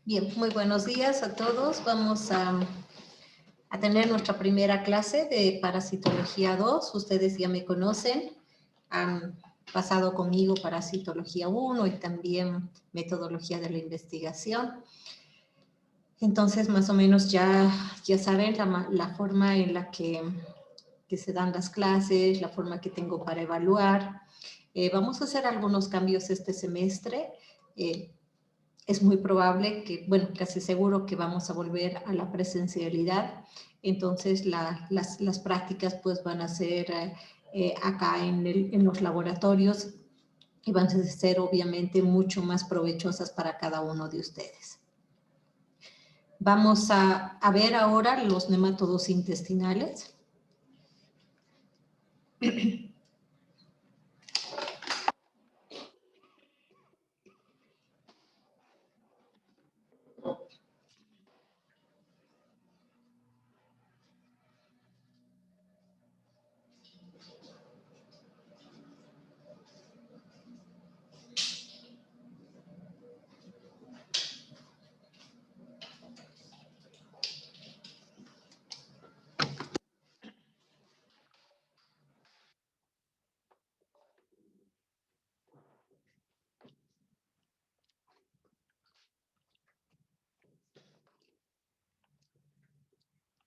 Bien, muy buenos días a todos. Vamos a tener nuestra primera clase de Parasitología 2. Ustedes ya me conocen, han pasado conmigo Parasitología 1 y también Metodología de la Investigación. Entonces, más o menos ya saben la forma en la que se dan las clases, la forma que tengo para evaluar. Vamos a hacer algunos cambios este semestre. Es muy probable que, bueno, casi seguro que vamos a volver a la presencialidad. Entonces, las prácticas pues van a ser acá en los laboratorios y van a ser obviamente mucho más provechosas para cada uno de ustedes. Vamos a ver ahora los nemátodos intestinales.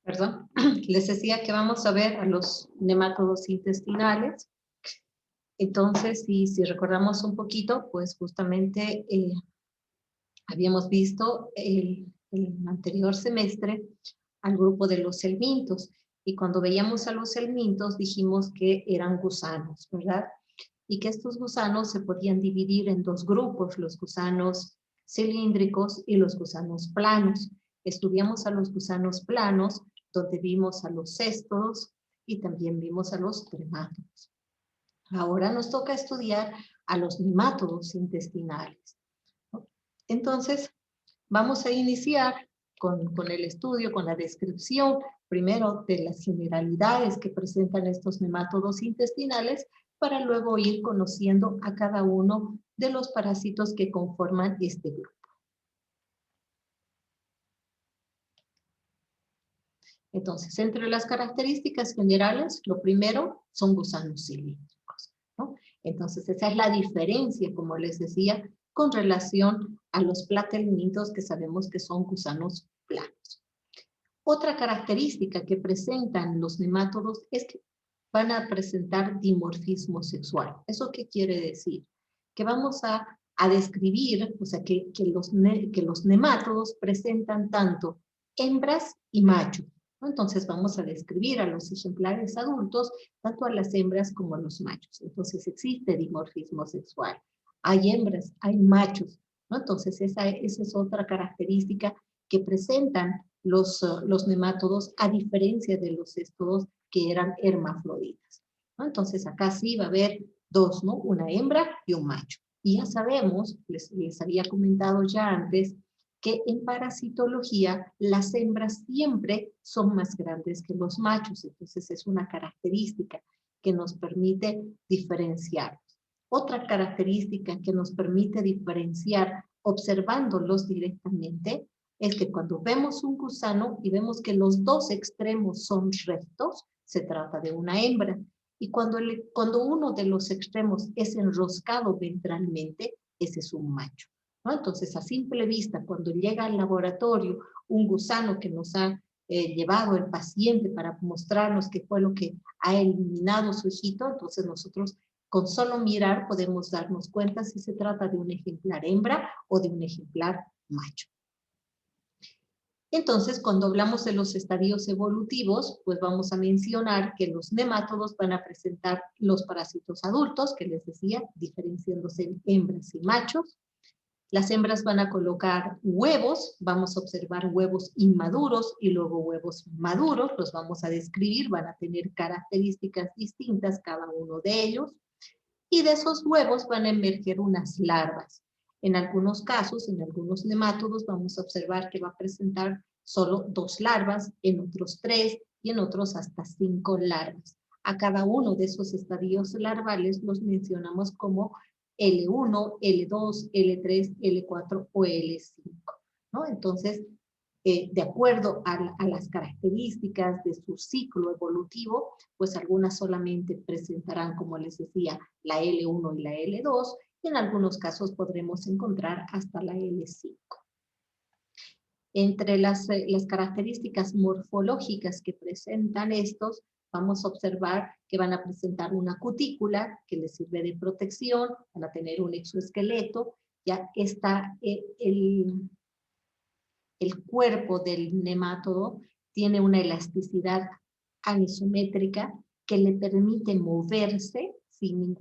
Perdón, les decía que vamos a ver a los nemátodos intestinales. Entonces, si recordamos un poquito, pues justamente habíamos visto el anterior semestre al grupo de los helmintos, y cuando veíamos a los helmintos dijimos que eran gusanos, ¿verdad? Y que estos gusanos se podían dividir en dos grupos, los gusanos cilíndricos y los gusanos planos. Estudiamos a los gusanos planos, donde vimos a los céstodos y también vimos a los tremátodos. Ahora nos toca estudiar a los nemátodos intestinales. Entonces, vamos a iniciar con el estudio, con la descripción, primero de las generalidades que presentan estos nemátodos intestinales, para luego ir conociendo a cada uno de los parásitos que conforman este grupo. Entonces, entre las características generales, lo primero son gusanos cilíndricos, ¿no? Entonces, esa es la diferencia, como les decía, con relación a los platelmintos, que sabemos que son gusanos planos. Otra característica que presentan los nemátodos es que van a presentar dimorfismo sexual. ¿Eso qué quiere decir? Que vamos a describir, o sea, que los nemátodos presentan tanto hembras y machos, ¿no? Entonces vamos a describir a los ejemplares adultos, tanto a las hembras como a los machos. Entonces existe dimorfismo sexual. Hay hembras, hay machos, ¿no? Entonces esa es otra característica que presentan los nemátodos, a diferencia de los céstodos que eran hermafroditas, ¿no? Entonces acá sí va a haber dos, ¿no? Una hembra y un macho. Y ya sabemos, les había comentado ya antes, que en parasitología las hembras siempre son más grandes que los machos. Entonces es una característica que nos permite diferenciar. Otra característica que nos permite diferenciar observándolos directamente es que cuando vemos un gusano y vemos que los dos extremos son rectos, se trata de una hembra. Y cuando uno de los extremos es enroscado ventralmente, ese es un macho, ¿no? Entonces, a simple vista, cuando llega al laboratorio un gusano que nos ha llevado el paciente para mostrarnos qué fue lo que ha eliminado su hijito, entonces nosotros con solo mirar podemos darnos cuenta si se trata de un ejemplar hembra o de un ejemplar macho. Entonces, cuando hablamos de los estadios evolutivos, pues vamos a mencionar que los nemátodos van a presentar los parásitos adultos, que les decía, diferenciándose en hembras y machos. Las hembras van a colocar huevos, vamos a observar huevos inmaduros y luego huevos maduros, los vamos a describir, van a tener características distintas cada uno de ellos. Y de esos huevos van a emerger unas larvas. En algunos casos, en algunos nemátodos, vamos a observar que va a presentar solo 2 larvas, en otros 3 y en otros hasta 5 larvas. A cada uno de esos estadios larvales los mencionamos como L1, L2, L3, L4 o L5. ¿no? Entonces, de acuerdo a las características de su ciclo evolutivo, pues algunas solamente presentarán, como les decía, la L1 y la L2, y en algunos casos podremos encontrar hasta la L5. Entre las características morfológicas que presentan estos, vamos a observar que van a presentar una cutícula que les sirve de protección, van a tener un exoesqueleto, ya está el cuerpo del nemátodo tiene una elasticidad anisométrica que le permite moverse sin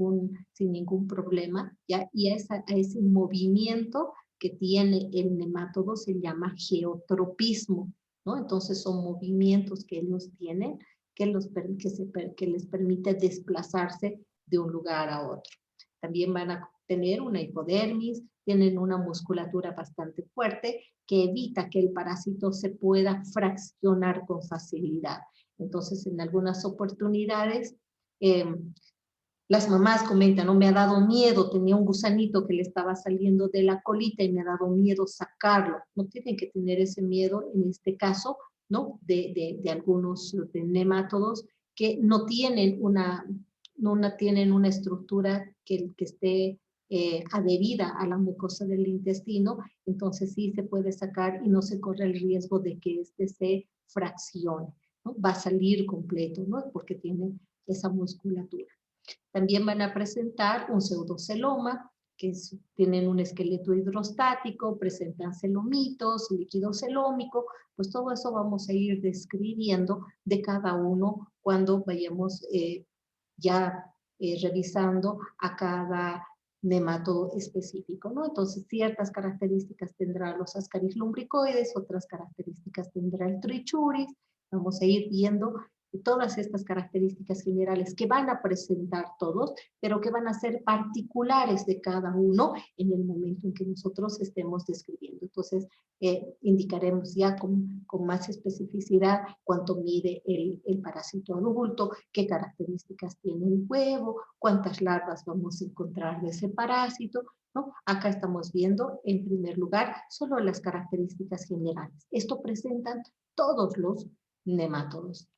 ningún problema, ¿ya? Y a ese movimiento que tiene el nemátodo se llama geotropismo, ¿no? Entonces son movimientos que ellos tienen que les permite desplazarse de un lugar a otro. También van a tener una hipodermis, tienen una musculatura bastante fuerte que evita que el parásito se pueda fraccionar con facilidad. Entonces, en algunas oportunidades, las mamás comentan, no, me ha dado miedo, tenía un gusanito que le estaba saliendo de la colita y me ha dado miedo sacarlo. No tienen que tener ese miedo en este caso, ¿no? De algunos nemátodos que no tienen una estructura que esté adherida a la mucosa del intestino, entonces sí se puede sacar y no se corre el riesgo de que este se fraccione, ¿no? Va a salir completo, ¿no? Porque tiene esa musculatura. También van a presentar un pseudoceloma, tienen un esqueleto hidrostático, presentan celomitos, líquido celómico, pues todo eso vamos a ir describiendo de cada uno cuando vayamos revisando a cada nemátodo específico, ¿no? Entonces, ciertas características tendrá los Ascaris lumbricoides, otras características tendrá el Trichuris. Vamos a ir viendo todas estas características generales que van a presentar todos, pero que van a ser particulares de cada uno en el momento en que nosotros estemos describiendo. Entonces, indicaremos ya con más especificidad cuánto mide el parásito adulto, qué características tiene el huevo, cuántas larvas vamos a encontrar de ese parásito, ¿no? Acá estamos viendo, en primer lugar, solo las características generales. Esto presentan todos los nemátodos.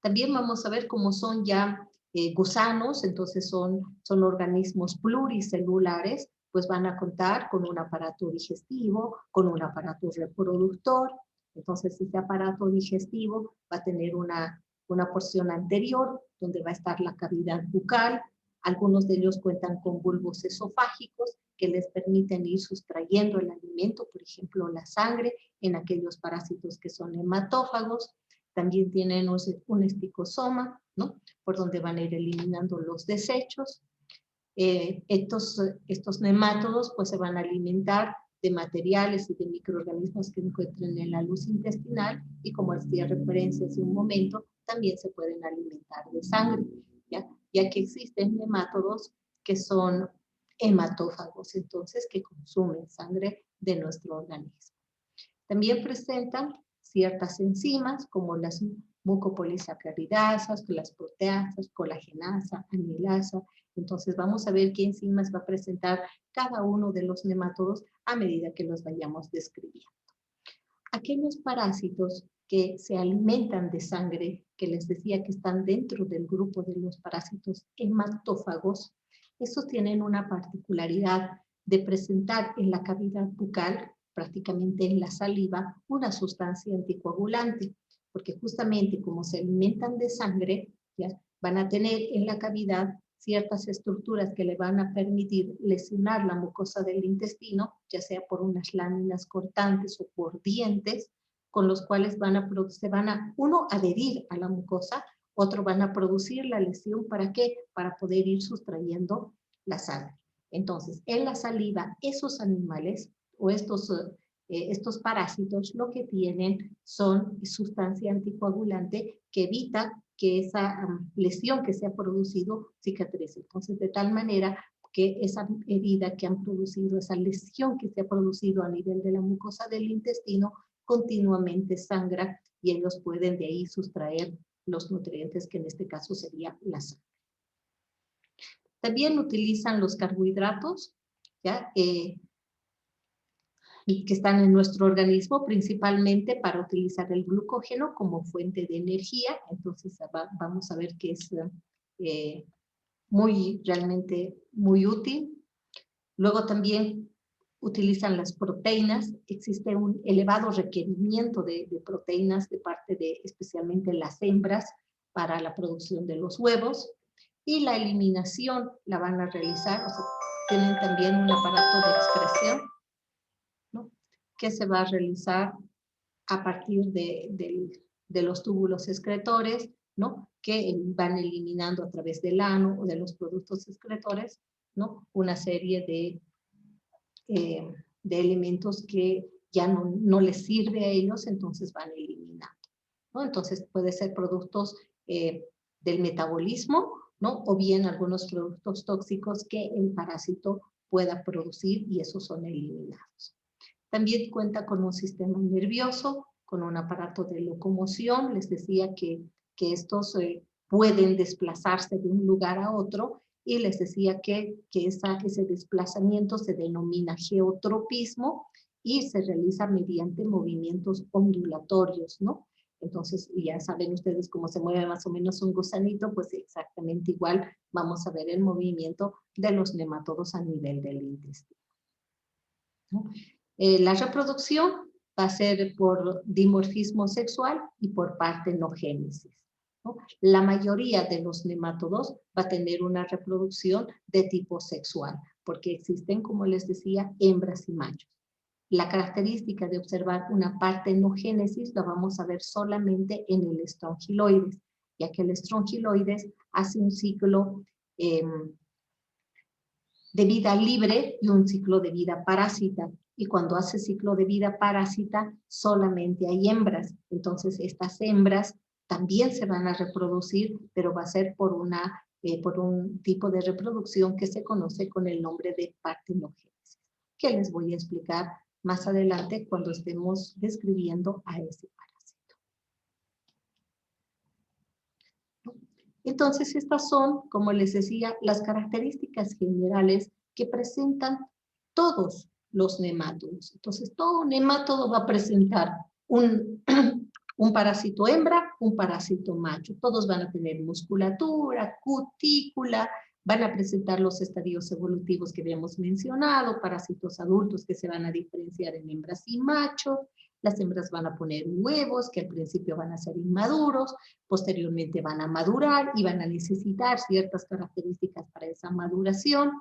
También vamos a ver cómo son ya gusanos, entonces son organismos pluricelulares, pues van a contar con un aparato digestivo, con un aparato reproductor. Entonces ese aparato digestivo va a tener una porción anterior donde va a estar la cavidad bucal. Algunos de ellos cuentan con bulbos esofágicos que les permiten ir sustrayendo el alimento, por ejemplo la sangre, en aquellos parásitos que son hematófagos. También tienen un esticosoma, ¿no? Por donde van a ir eliminando los desechos. Estos nemátodos pues se van a alimentar de materiales y de microorganismos que encuentren en la luz intestinal y, como hacía referencia hace un momento, también se pueden alimentar de sangre, ya que existen nemátodos que son hematófagos, entonces que consumen sangre de nuestro organismo. También presentan ciertas enzimas como las mucopolisacaridasas, las proteasas, colagenasa, amilasa. Entonces vamos a ver qué enzimas va a presentar cada uno de los nemátodos a medida que los vayamos describiendo. Aquellos parásitos que se alimentan de sangre, que les decía que están dentro del grupo de los parásitos hematófagos, estos tienen una particularidad de presentar en la cavidad bucal, prácticamente en la saliva, una sustancia anticoagulante, porque justamente como se alimentan de sangre, ¿ya? Van a tener en la cavidad ciertas estructuras que le van a permitir lesionar la mucosa del intestino, ya sea por unas láminas cortantes o por dientes, con los cuales uno adherir a la mucosa, otro van a producir la lesión. ¿Para qué? Para poder ir sustrayendo la sangre. Entonces, en la saliva, esos animales o estos parásitos lo que tienen son sustancia anticoagulante que evita que esa lesión que se ha producido cicatrice. Entonces, de tal manera que esa herida que han producido, esa lesión que se ha producido a nivel de la mucosa del intestino, continuamente sangra y ellos pueden de ahí sustraer los nutrientes, que en este caso sería la sangre. También utilizan los carbohidratos, ¿ya? que están en nuestro organismo principalmente para utilizar el glucógeno como fuente de energía. Entonces vamos a ver que es realmente muy útil. Luego también utilizan las proteínas. Existe un elevado requerimiento de proteínas de parte de especialmente las hembras para la producción de los huevos. Y la eliminación la van a realizar, o sea, tienen también un aparato de excreción, ¿no?, que se va a realizar a partir de los túbulos excretores, ¿no?, que van eliminando a través del ano o de los productos excretores, ¿no?, una serie de elementos que ya no les sirve a ellos, entonces van eliminando, ¿no? Entonces puede ser productos del metabolismo, ¿no?, o bien algunos productos tóxicos que el parásito pueda producir y esos son eliminados. También cuenta con un sistema nervioso, con un aparato de locomoción. Les decía que estos pueden desplazarse de un lugar a otro, y les decía que ese desplazamiento se denomina geotropismo y se realiza mediante movimientos ondulatorios, ¿no? Entonces, ya saben ustedes cómo se mueve más o menos un gusanito, pues exactamente igual vamos a ver el movimiento de los nemátodos a nivel del intestino, ¿no? La reproducción va a ser por dimorfismo sexual y por partenogénesis, ¿no? La mayoría de los nemátodos va a tener una reproducción de tipo sexual, porque existen, como les decía, hembras y machos. La característica de observar una partenogénesis la vamos a ver solamente en el estrongiloides, ya que el estrongiloides hace un ciclo de vida libre y un ciclo de vida parásita. Y cuando hace ciclo de vida parásita, solamente hay hembras. Entonces, estas hembras también se van a reproducir, pero va a ser por un tipo de reproducción que se conoce con el nombre de partenogénesis, que les voy a explicar más adelante cuando estemos describiendo a ese parásito. Entonces, estas son, como les decía, las características generales que presentan todos los nemátodos. Entonces, todo nemátodo va a presentar un parásito hembra, un parásito macho. Todos van a tener musculatura, cutícula, van a presentar los estadios evolutivos que habíamos mencionado, parásitos adultos que se van a diferenciar en hembras y machos. Las hembras van a poner huevos que al principio van a ser inmaduros, posteriormente van a madurar y van a necesitar ciertas características para esa maduración.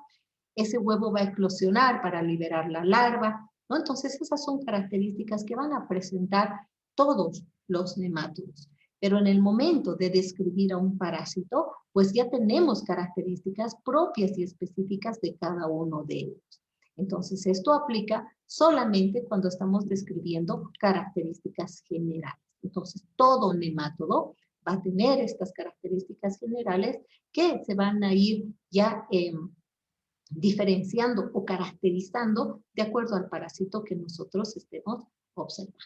Ese huevo va a eclosionar para liberar la larva, ¿no? Entonces esas son características que van a presentar todos los nemátodos. Pero en el momento de describir a un parásito, pues ya tenemos características propias y específicas de cada uno de ellos. Entonces esto aplica solamente cuando estamos describiendo características generales. Entonces todo nemátodo va a tener estas características generales que se van a ir ya diferenciando o caracterizando de acuerdo al parásito que nosotros estemos observando.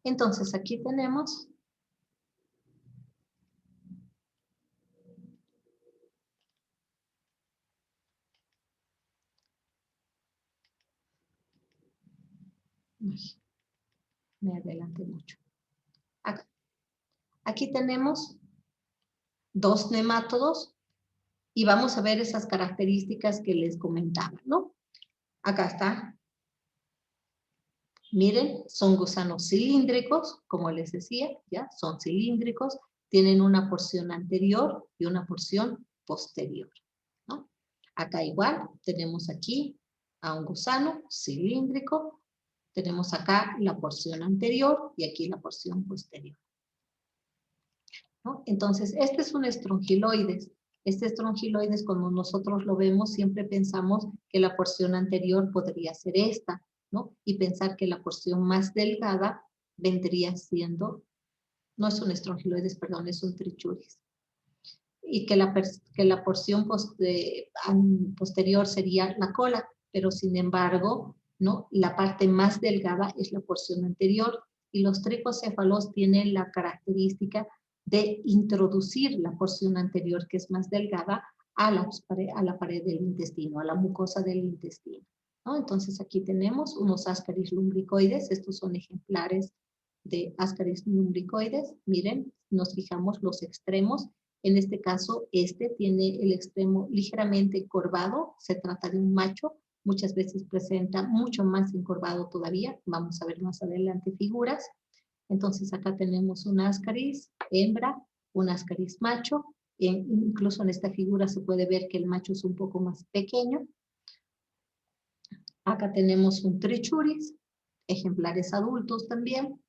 Entonces aquí tenemos me adelanté mucho. Acá. Aquí tenemos dos nemátodos y vamos a ver esas características que les comentaba, ¿no? Acá está. Miren, son gusanos cilíndricos, como les decía, ¿ya? Son cilíndricos, tienen una porción anterior y una porción posterior, ¿no? Acá igual, tenemos aquí a un gusano cilíndrico, tenemos acá la porción anterior y aquí la porción posterior, ¿no? Entonces, este es un estrongiloides. Este estrongiloides, cuando nosotros lo vemos, siempre pensamos que la porción anterior podría ser esta, ¿no? Y pensar que la porción más delgada vendría siendo, no es un estrongiloides, perdón, es un trichuris. Y que la porción posterior sería la cola, pero sin embargo, ¿no? La parte más delgada es la porción anterior, y los tricocéfalos tienen la característica de introducir la porción anterior, que es más delgada, a la pared del intestino, a la mucosa del intestino, ¿no? Entonces aquí tenemos unos Ascaris lumbricoides, estos son ejemplares de Ascaris lumbricoides. Miren, nos fijamos los extremos. En este caso, este tiene el extremo ligeramente encorvado, se trata de un macho, muchas veces presenta mucho más encorvado todavía, vamos a ver más adelante figuras. Entonces acá tenemos un Ascaris hembra, un Ascaris macho, incluso en esta figura se puede ver que el macho es un poco más pequeño. Acá tenemos un Trichuris, ejemplares adultos también,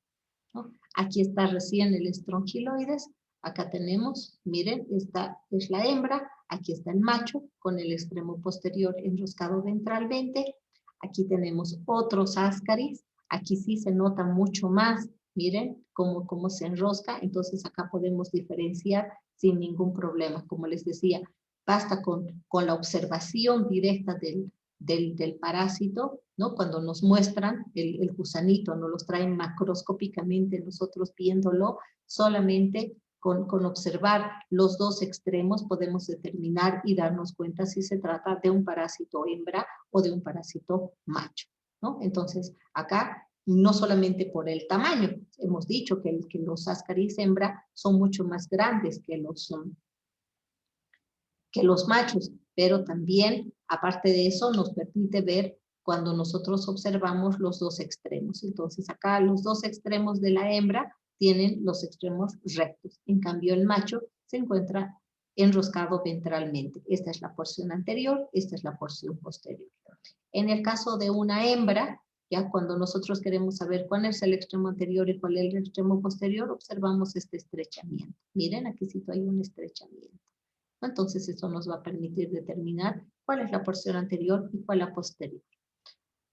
¿no? Aquí está recién el estrongiloides, acá tenemos, miren, esta es la hembra, aquí está el macho con el extremo posterior enroscado ventralmente, aquí tenemos otros Ascaris, aquí sí se nota mucho más, miren cómo se enrosca, entonces acá podemos diferenciar sin ningún problema, como les decía, basta con la observación directa del parásito, ¿no? Cuando nos muestran el gusanito, nos los traen macroscópicamente, nosotros viéndolo, solamente con observar los dos extremos podemos determinar y darnos cuenta si se trata de un parásito hembra o de un parásito macho, ¿no? Entonces, acá no solamente por el tamaño, hemos dicho que los Ascaris hembra son mucho más grandes que los machos, pero también, aparte de eso, nos permite ver cuando nosotros observamos los dos extremos. Entonces, acá los dos extremos de la hembra tienen los extremos rectos. En cambio, el macho se encuentra enroscado ventralmente. Esta es la porción anterior, esta es la porción posterior. En el caso de una hembra, ya cuando nosotros queremos saber cuál es el extremo anterior y cuál es el extremo posterior, observamos este estrechamiento. Miren, aquí sí hay un estrechamiento. Entonces eso nos va a permitir determinar cuál es la porción anterior y cuál la posterior.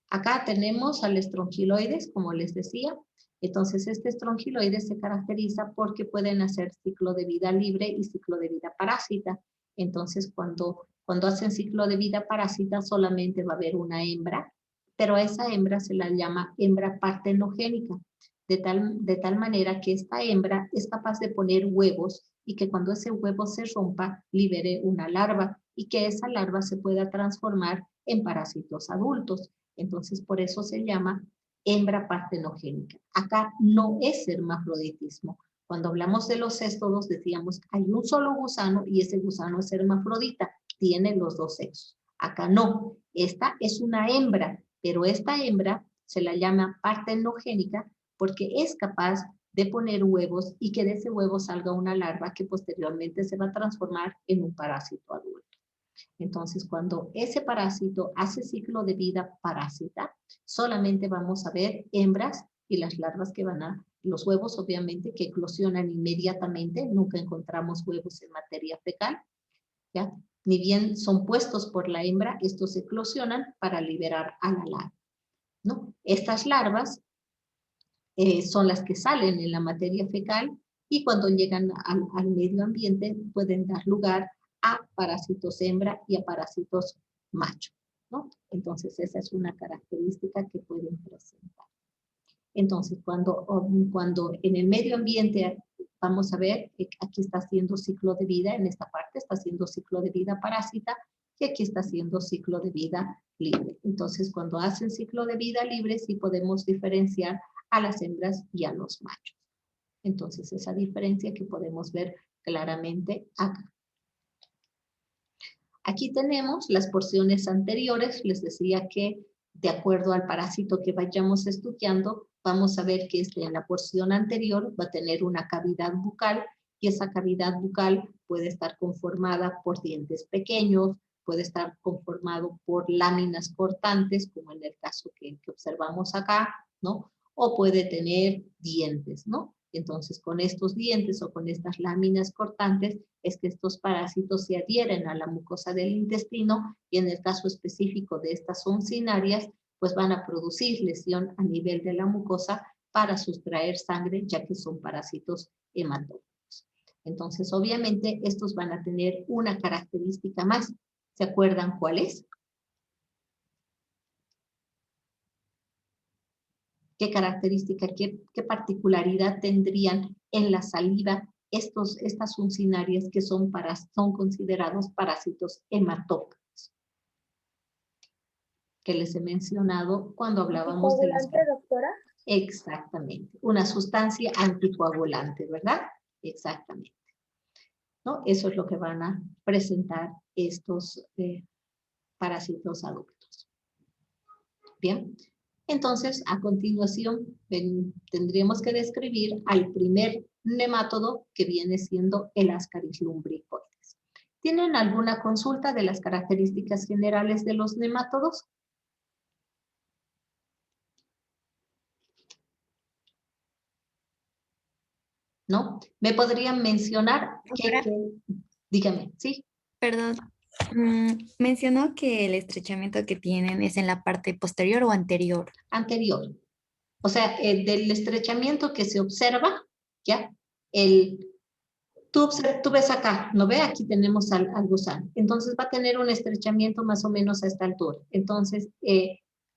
Acá tenemos al estrongiloides, como les decía. Entonces este estrongiloides se caracteriza porque pueden hacer ciclo de vida libre y ciclo de vida parásita. Entonces cuando hacen ciclo de vida parásita solamente va a haber una hembra, pero a esa hembra se la llama hembra partenogénica, de tal manera que esta hembra es capaz de poner huevos y que cuando ese huevo se rompa, libere una larva y que esa larva se pueda transformar en parásitos adultos. Entonces, por eso se llama hembra partenogénica. Acá no es hermafroditismo. Cuando hablamos de los céstodos, decíamos, hay un solo gusano y ese gusano es hermafrodita, tiene los dos sexos. Acá no, esta es una hembra, pero esta hembra se la llama partenogénica porque es capaz de poner huevos y que de ese huevo salga una larva que posteriormente se va a transformar en un parásito adulto. Entonces, cuando ese parásito hace ciclo de vida parásita, solamente vamos a ver hembras y las larvas que van a, los huevos obviamente que eclosionan inmediatamente, nunca encontramos huevos en materia fecal, ¿ya? Ni bien son puestos por la hembra, estos eclosionan para liberar a la larva, ¿no? Estas larvas son las que salen en la materia fecal y cuando llegan al medio ambiente pueden dar lugar a parásitos hembra y a parásitos macho, ¿no? Entonces esa es una característica que pueden presentar. Entonces cuando en el medio ambiente vamos a ver, aquí está haciendo ciclo de vida, en esta parte está haciendo ciclo de vida parásita y aquí está haciendo ciclo de vida libre. Entonces cuando hacen ciclo de vida libre sí podemos diferenciar a las hembras y a los machos. Entonces esa diferencia que podemos ver claramente acá. Aquí tenemos las porciones anteriores, les decía que de acuerdo al parásito que vayamos estudiando, vamos a ver que en la porción anterior va a tener una cavidad bucal y esa cavidad bucal puede estar conformada por dientes pequeños, puede estar conformado por láminas cortantes, como en el caso que observamos acá, ¿no? O puede tener dientes, ¿no? Entonces, con estos dientes o con estas láminas cortantes es que estos parásitos se adhieren a la mucosa del intestino y en el caso específico de estas oncinarias, pues van a producir lesión a nivel de la mucosa para sustraer sangre, ya que son parásitos hematófagos. Entonces, obviamente, estos van a tener una característica más. ¿Se acuerdan cuál es? ¿Qué característica, qué particularidad tendrían en la saliva estas funcionarias que son considerados parásitos hematófagos, que les he mencionado cuando hablábamos de las... ¿Anticoagulante, doctora? Exactamente, una sustancia anticoagulante, ¿verdad? Exactamente. ¿No? Eso es lo que van a presentar estos parásitos adultos. Bien, entonces a continuación tendríamos que describir al primer nemátodo que viene siendo el Ascaris lumbricoides. ¿Tienen alguna consulta de las características generales de los nemátodos? ¿No? ¿Me podrían mencionar dígame, ¿sí? Perdón, mencionó que el estrechamiento que tienen es en la parte posterior o anterior. Anterior. O sea, del estrechamiento que se observa, ¿ya? Tú ves acá, ¿no ve? Aquí tenemos al gusano. Entonces va a tener un estrechamiento más o menos a esta altura. Entonces,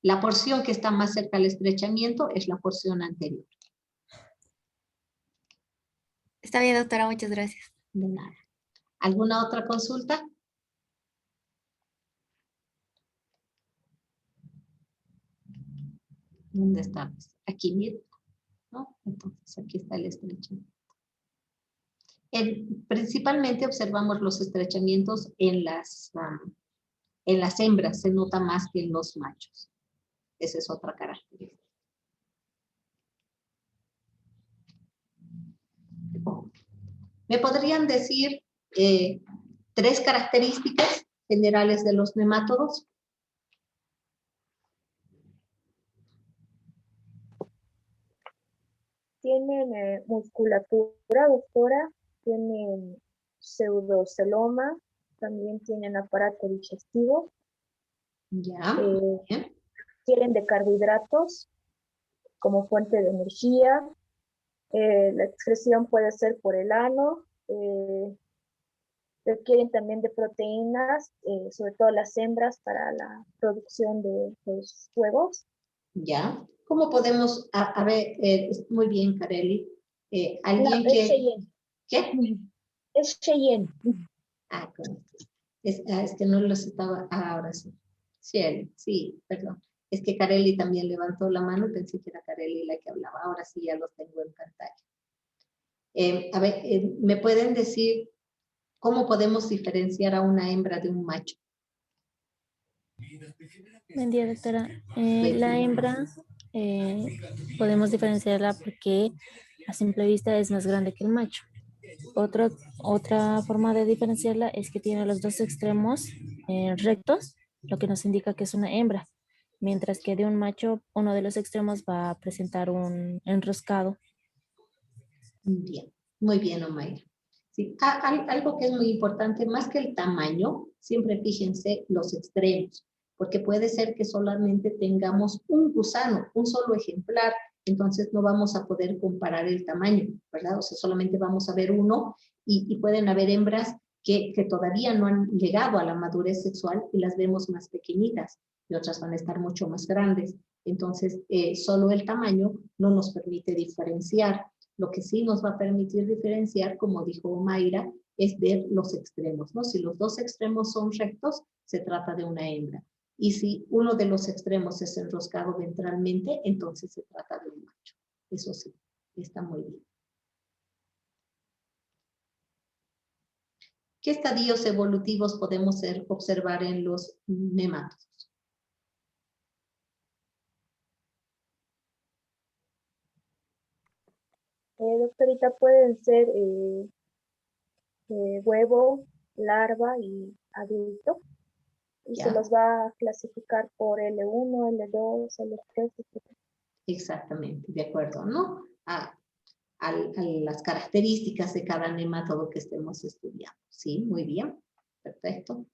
la porción que está más cerca al estrechamiento es la porción anterior. Está bien, doctora, muchas gracias. De nada. ¿Alguna otra consulta? ¿Dónde estamos? Aquí, mira, ¿no? Entonces, aquí está el estrechamiento. Principalmente observamos los estrechamientos en las hembras, se nota más que en los machos. Esa es otra característica. ¿Me podrían decir 3 características generales de los nemátodos? Tienen musculatura, doctora, tienen pseudoceloma, también tienen aparato digestivo, Ya, bien. quieren de carbohidratos como fuente de energía, la excreción puede ser por el ano, requieren también de proteínas, sobre todo las hembras para la producción de los huevos. Ya. ¿Cómo podemos, a ver, muy bien, Kareli, alguien No, es que... Cheyenne. ¿Qué? Es Cheyenne. Con esto. Es que no los estaba, ahora sí. Sí, perdón. Es que Kareli también levantó la mano, pensé que era Kareli la que hablaba, ahora sí ya los tengo en pantalla. A ver, ¿me pueden decir cómo podemos diferenciar a una hembra de un macho? Buen día, doctora. La hembra podemos diferenciarla porque a simple vista es más grande que el macho. Otra forma de diferenciarla es que tiene los dos extremos rectos, lo que nos indica que es una hembra, mientras que de un macho uno de los extremos va a presentar un enroscado. Bien, muy bien, Omaira. Sí, algo que es muy importante, más que el tamaño, siempre fíjense los extremos, porque puede ser que solamente tengamos un gusano, un solo ejemplar, entonces no vamos a poder comparar el tamaño, ¿verdad? O sea, solamente vamos a ver uno y pueden haber hembras que todavía no han llegado a la madurez sexual y las vemos más pequeñitas y otras van a estar mucho más grandes. Entonces, solo el tamaño no nos permite diferenciar. Lo que sí nos va a permitir diferenciar, como dijo Mayra, es ver los extremos, ¿no? Si los dos extremos son rectos, se trata de una hembra. Y si uno de los extremos es enroscado ventralmente, entonces se trata de un macho. Eso sí, está muy bien. ¿Qué estadios evolutivos podemos observar en los nemátodos? Doctorita, pueden ser huevo, larva y adulto. Y ¿Ya? se los va a clasificar por L1, L2, L3, etc. Exactamente, de acuerdo, ¿no? A las características de cada nemátodo que estemos estudiando. Sí, muy bien, perfecto.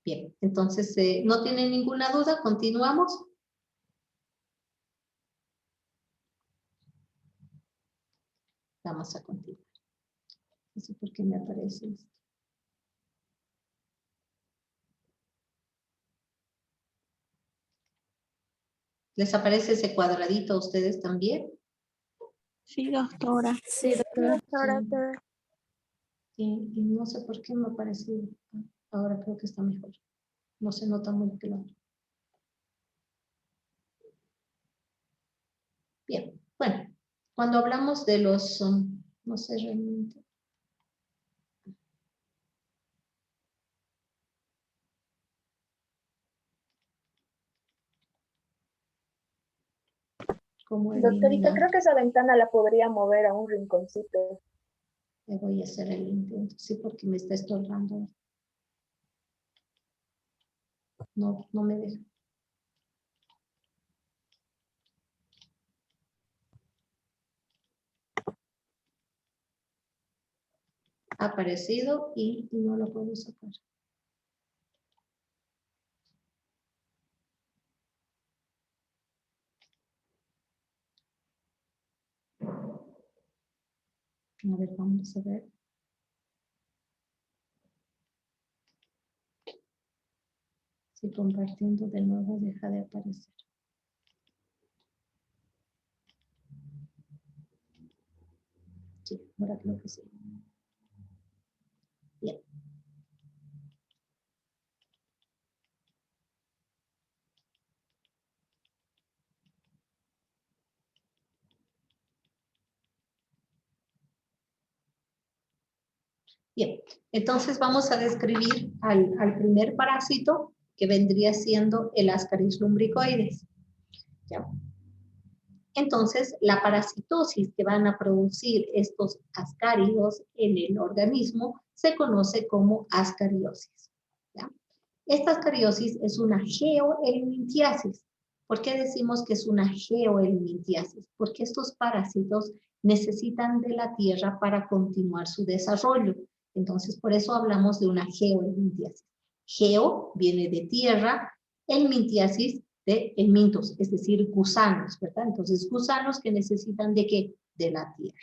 Bien, entonces, ¿no tienen ninguna duda? ¿Continuamos? Vamos a continuar. No sé por qué me aparece esto. ¿Les aparece ese cuadradito a ustedes también? Sí, doctora. Sí, doctora. Y no sé por qué me ha parecido. Ahora creo que está mejor. No se nota muy claro. Bien, bueno, cuando hablamos de los, no sé realmente. ¿Cómo Doctorita, eliminar? creo que esa ventana la podría mover a un rinconcito. Le voy a hacer el intento, sí, porque me está estorbando. No, no me deja. Ha aparecido y no lo puedo sacar. A ver, vamos a ver. Si compartiendo de nuevo deja de aparecer. Sí, ahora creo que sí. Bien. Bien, entonces vamos a describir al primer parásito que vendría siendo el Ascaris lumbricoides. ¿Ya? Entonces, la parasitosis que van a producir estos ascáridos en el organismo se conoce como ascariosis. ¿Ya? Esta ascariosis es una geohelmintiasis. ¿Por qué decimos que es una geohelmintiasis? Porque estos parásitos necesitan de la tierra para continuar su desarrollo. Entonces, por eso hablamos de una geohelmintiasis. Geo viene de tierra, helmintiasis de helmintos, es decir, gusanos, ¿verdad? Entonces, gusanos que necesitan ¿de qué? De la tierra.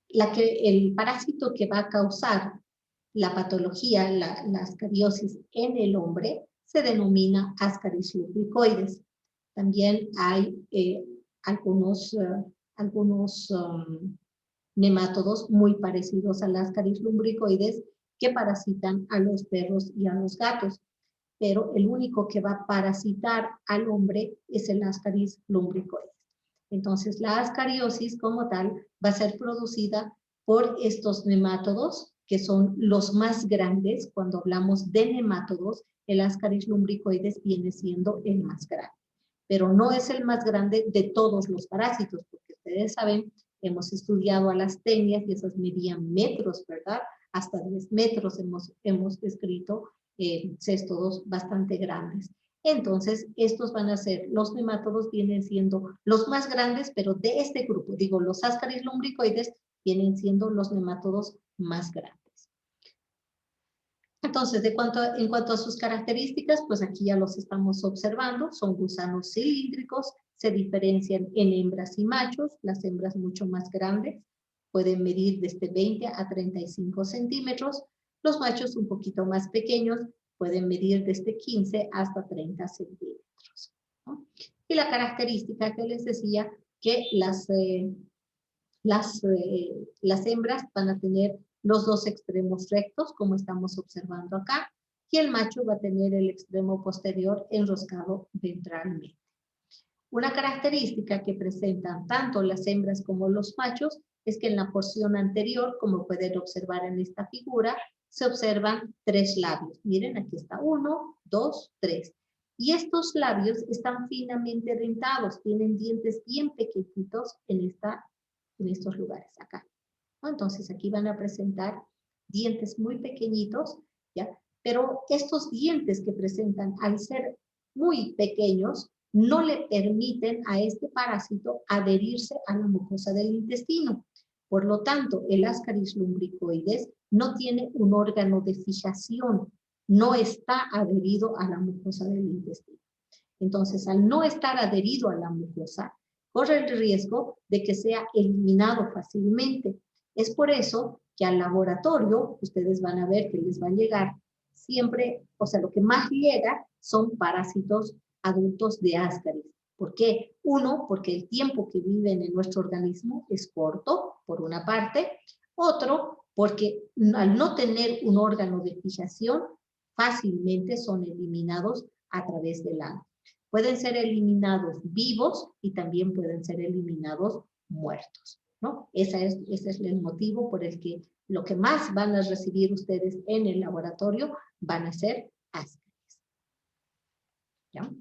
El parásito que va a causar la patología, la ascariosis en el hombre, se denomina Ascaris lumbricoides. También hay algunos nemátodos muy parecidos a las Ascaris lumbricoides que parasitan a los perros y a los gatos, pero el único que va a parasitar al hombre es el Ascaris lumbricoides. Entonces, la ascariosis como tal va a ser producida por estos nemátodos, que son los más grandes. Cuando hablamos de nemátodos, el Ascaris lumbricoides viene siendo el más grande. Pero no es el más grande de todos los parásitos, porque ustedes saben, hemos estudiado a las tenias y esas medían metros, ¿verdad? Hasta 10 metros hemos descrito céstodos bastante grandes. Entonces, estos van a ser, los nemátodos vienen siendo los más grandes, pero de este grupo, digo, los Ascaris lumbricoides vienen siendo los nemátodos más grandes. Entonces, en cuanto a sus características, pues aquí ya los estamos observando, son gusanos cilíndricos, se diferencian en hembras y machos, las hembras mucho más grandes, pueden medir desde 20 a 35 centímetros, los machos un poquito más pequeños, pueden medir desde 15 hasta 30 centímetros. ¿No? Y la característica que les decía, que las hembras van a tener los dos extremos rectos, como estamos observando acá, y el macho va a tener el extremo posterior enroscado ventralmente. Una característica que presentan tanto las hembras como los machos es que en la porción anterior, como pueden observar en esta figura, se observan 3 labios. Miren, aquí está 1, 2, 3. Y estos labios están finamente dentados, tienen dientes bien pequeñitos en estos lugares acá. ¿No? Entonces aquí van a presentar dientes muy pequeñitos, ¿ya? Pero estos dientes que presentan al ser muy pequeños no le permiten a este parásito adherirse a la mucosa del intestino. Por lo tanto, el Ascaris lumbricoides no tiene un órgano de fijación, no está adherido a la mucosa del intestino. Entonces, al no estar adherido a la mucosa, corre el riesgo de que sea eliminado fácilmente. Es por eso que al laboratorio, ustedes van a ver que les va a llegar siempre, o sea, lo que más llega son parásitos adultos de Ascaris. ¿Por qué? Uno, porque el tiempo que viven en nuestro organismo es corto, por una parte. Otro, porque al no tener un órgano de fijación, fácilmente son eliminados a través del ano. Pueden ser eliminados vivos y también pueden ser eliminados muertos, ¿no? Ese es el motivo por el que lo que más van a recibir ustedes en el laboratorio van a ser Ascaris. ¿Ya?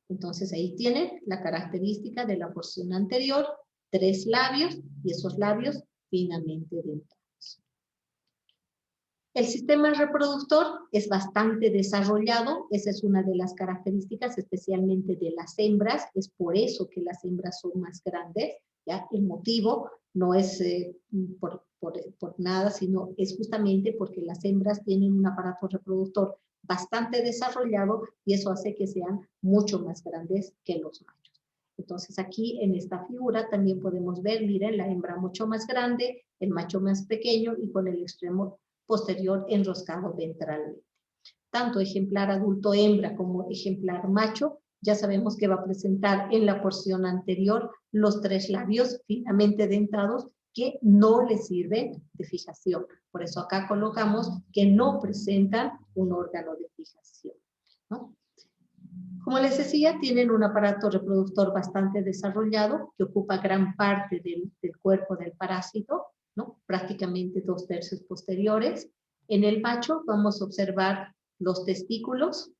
Entonces ahí tienen la característica de la porción anterior, 3 labios y esos labios finamente dentados. El sistema reproductor es bastante desarrollado, esa es una de las características, especialmente de las hembras, es por eso que las hembras son más grandes, ¿ya? El motivo no es por nada, sino es justamente porque las hembras tienen un aparato reproductor bastante desarrollado y eso hace que sean mucho más grandes que los machos. Entonces aquí en esta figura también podemos ver, miren, la hembra mucho más grande, el macho más pequeño y con el extremo posterior enroscado ventralmente. Tanto ejemplar adulto hembra como ejemplar macho, ya sabemos que va a presentar en la porción anterior los 3 labios finamente dentados que no le sirven de fijación. Por eso acá colocamos que no presentan un órgano de fijación, ¿no? Como les decía, tienen un aparato reproductor bastante desarrollado que ocupa gran parte del cuerpo del parásito, ¿no? Prácticamente 2/3 posteriores. En el macho vamos a observar los testículos.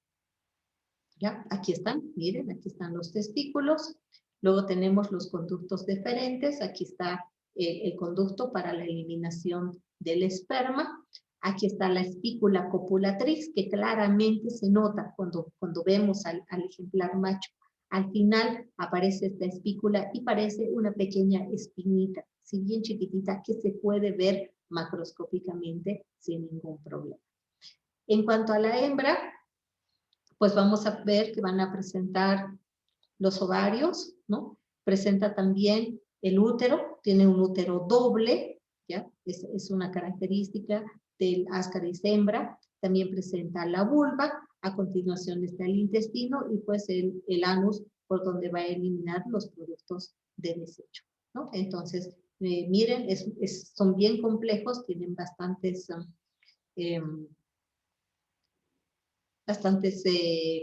¿Ya? Aquí están, miren, aquí están los testículos. Luego tenemos los conductos deferentes. Aquí está el conducto para la eliminación del esperma. Aquí está la espícula copulatriz, que claramente se nota cuando vemos al ejemplar macho. Al final aparece esta espícula y parece una pequeña espinita, si bien chiquitita, que se puede ver macroscópicamente sin ningún problema. En cuanto a la hembra, pues vamos a ver que van a presentar los ovarios, ¿no? Presenta también el útero, tiene un útero doble, ¿ya? Es una característica del Ascaris hembra. También presenta la vulva, a continuación está el intestino y pues el anus por donde va a eliminar los productos de desecho, ¿no? Entonces, miren, son bien complejos, tienen bastantes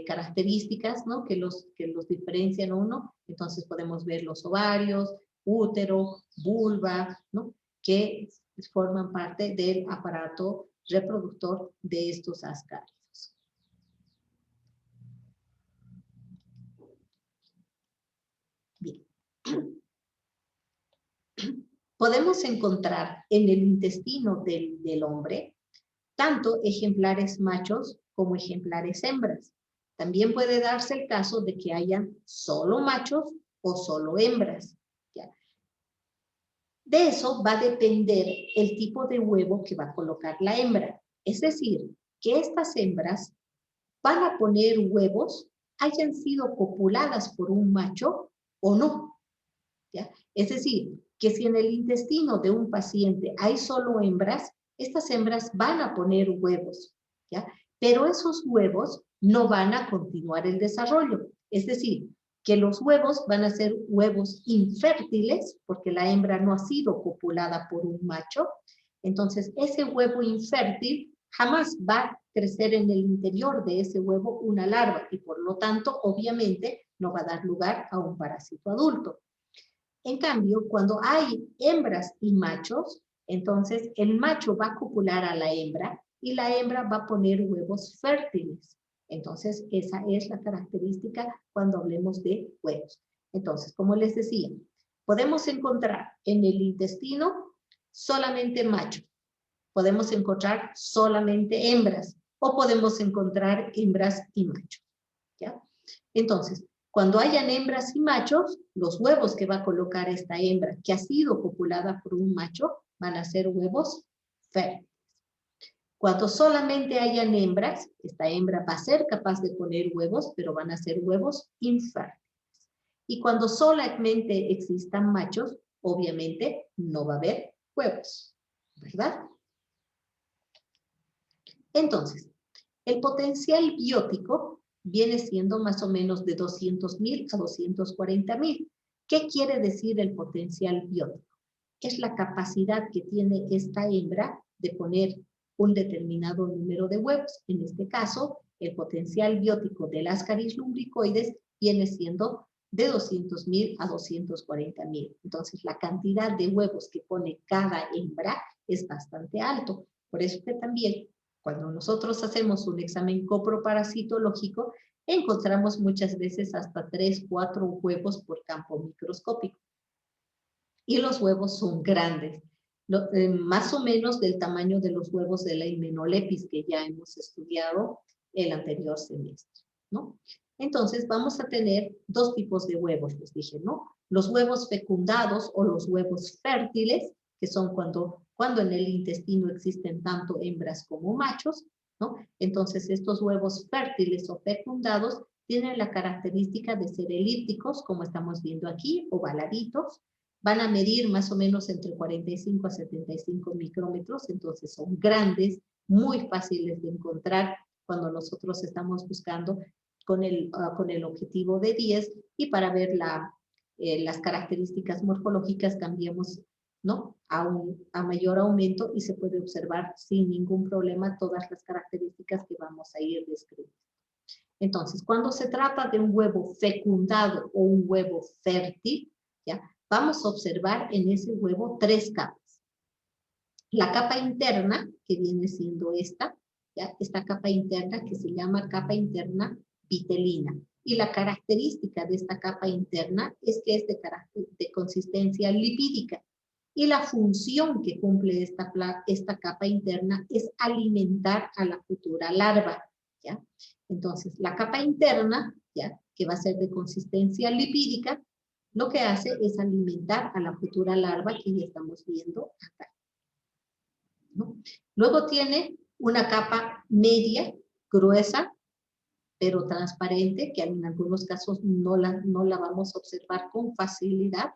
características, ¿no? que los diferencian uno. Entonces podemos ver los ovarios, útero, vulva, ¿no? Que forman parte del aparato reproductor de estos ascáridos. Bien. Podemos encontrar en el intestino del hombre tanto ejemplares machos como ejemplares hembras. También puede darse el caso de que hayan solo machos o solo hembras. ¿Ya? De eso va a depender el tipo de huevo que va a colocar la hembra. Es decir, que estas hembras van a poner huevos, hayan sido copuladas por un macho o no. ¿Ya? Es decir, que si en el intestino de un paciente hay solo hembras, estas hembras van a poner huevos, ¿ya? Pero esos huevos no van a continuar el desarrollo. Es decir, que los huevos van a ser huevos infértiles, porque la hembra no ha sido copulada por un macho. Entonces, ese huevo infértil jamás va a crecer en el interior de ese huevo una larva y por lo tanto, obviamente, no va a dar lugar a un parásito adulto. En cambio, cuando hay hembras y machos, entonces el macho va a copular a la hembra y la hembra va a poner huevos fértiles. Entonces, esa es la característica cuando hablemos de huevos. Entonces, como les decía, podemos encontrar en el intestino solamente machos, podemos encontrar solamente hembras o podemos encontrar hembras y machos. ¿Ya? Entonces, cuando hayan hembras y machos, los huevos que va a colocar esta hembra que ha sido copulada por un macho van a ser huevos fértiles. Cuando solamente hayan hembras, esta hembra va a ser capaz de poner huevos, pero van a ser huevos infértiles. Y cuando solamente existan machos, obviamente no va a haber huevos, ¿verdad? Entonces, el potencial biótico viene siendo más o menos de 200.000 a 240.000. ¿Qué quiere decir el potencial biótico? Es la capacidad que tiene esta hembra de poner un determinado número de huevos. En este caso, el potencial biótico del Ascaris lumbricoides viene siendo de 200.000 a 240.000. Entonces, la cantidad de huevos que pone cada hembra es bastante alto. Por eso que también, cuando nosotros hacemos un examen coproparasitológico, encontramos muchas veces hasta 3, 4 huevos por campo microscópico. Y los huevos son grandes, más o menos del tamaño de los huevos de la Hymenollepis que ya hemos estudiado el anterior semestre, ¿no? Entonces vamos a tener dos tipos de huevos, les dije, ¿no? Los huevos fecundados o los huevos fértiles, que son cuando en el intestino existen tanto hembras como machos, ¿no? Entonces estos huevos fértiles o fecundados tienen la característica de ser elípticos, como estamos viendo aquí, ovaladitos. Van a medir más o menos entre 45 a 75 micrómetros, entonces son grandes, muy fáciles de encontrar cuando nosotros estamos buscando con el objetivo de 10, y para ver las características morfológicas cambiamos, ¿no? a mayor aumento y se puede observar sin ningún problema todas las características que vamos a ir describiendo. Entonces, cuando se trata de un huevo fecundado o un huevo fértil, ¿ya? Vamos a observar en ese huevo 3 capas. La capa interna, que viene siendo esta, ¿ya? Esta capa interna que se llama capa interna vitelina. Y la característica de esta capa interna es que es de consistencia lipídica. Y la función que cumple esta capa interna es alimentar a la futura larva, ¿ya? Entonces, la capa interna, ¿ya? Que va a ser de consistencia lipídica, lo que hace es alimentar a la futura larva que ya estamos viendo acá, ¿no? Luego tiene una capa media, gruesa, pero transparente, que en algunos casos no la vamos a observar con facilidad.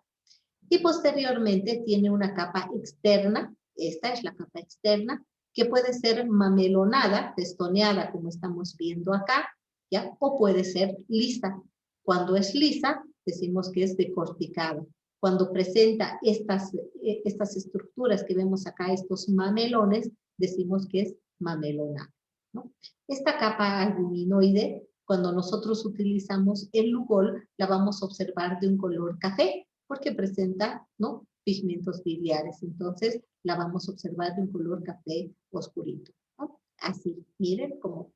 Y posteriormente tiene una capa externa, esta es la capa externa, que puede ser mamelonada, festoneada, como estamos viendo acá, ¿ya? O puede ser lisa. Cuando es lisa, decimos que es decorticada. Cuando presenta estas estructuras que vemos acá, estos mamelones, decimos que es mamelonada, ¿no? Esta capa albuminoide, cuando nosotros utilizamos el Lugol, la vamos a observar de un color café, porque presenta, ¿no? Pigmentos biliares. Entonces, la vamos a observar de un color café oscurito, ¿no? Así, miren cómo.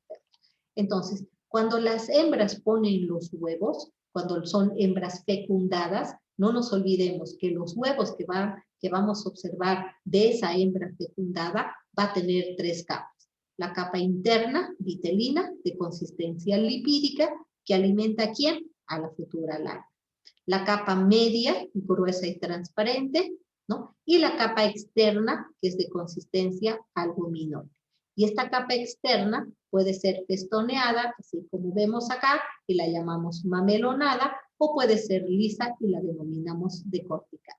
Entonces, cuando las hembras ponen los huevos, cuando son hembras fecundadas, no nos olvidemos que los huevos que vamos a observar de esa hembra fecundada va a tener 3 capas. La capa interna, vitelina, de consistencia lipídica, que alimenta ¿a quién? A la futura larva. La capa media, gruesa y transparente, ¿no? Y la capa externa, que es de consistencia albuminoide. Y esta capa externa puede ser festoneada, así como vemos acá, y la llamamos mamelonada, o puede ser lisa y la denominamos decorticada.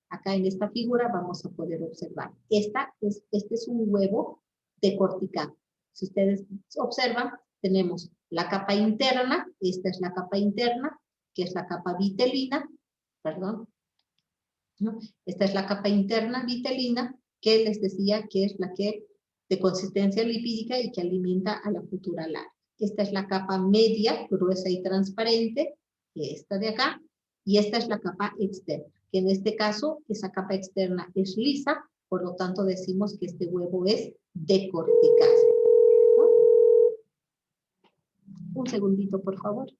Acá en esta figura vamos a poder observar. Este es un huevo decorticado. Si ustedes observan, tenemos la capa interna, esta es la capa interna, que es la capa vitelina, perdón, ¿no? Esta es la capa interna vitelina, que les decía que es la que de consistencia lipídica y que alimenta a la futura larva. Esta es la capa media, gruesa y transparente, que esta de acá, y esta es la capa externa, que en este caso esa capa externa es lisa, por lo tanto decimos que este huevo es decorticado, ¿no? Un segundito, por favor.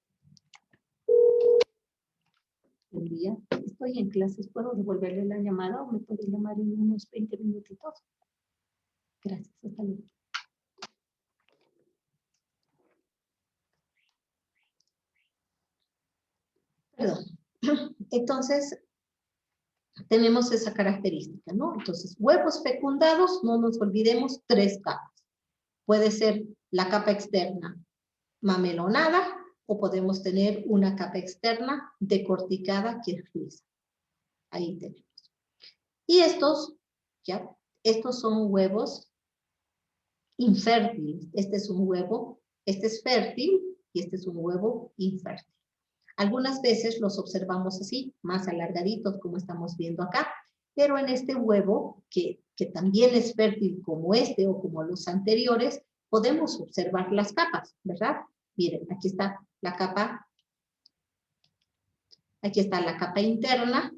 Buen día. Estoy en clases. ¿Puedo devolverle la llamada o me puede llamar en unos 20 minutitos? Gracias. Hasta luego. Perdón. Entonces, tenemos esa característica, ¿no? Entonces, huevos fecundados, no nos olvidemos, 3 capas. Puede ser la capa externa mamelonada, o podemos tener una capa externa decorticada que es lisa. Ahí tenemos. Y estos son huevos infértiles. Este es un huevo, este es fértil, y este es un huevo infértil. Algunas veces los observamos así, más alargaditos como estamos viendo acá, pero en este huevo, que también es fértil como este o como los anteriores, podemos observar las capas, ¿verdad? Miren, aquí está la capa, interna,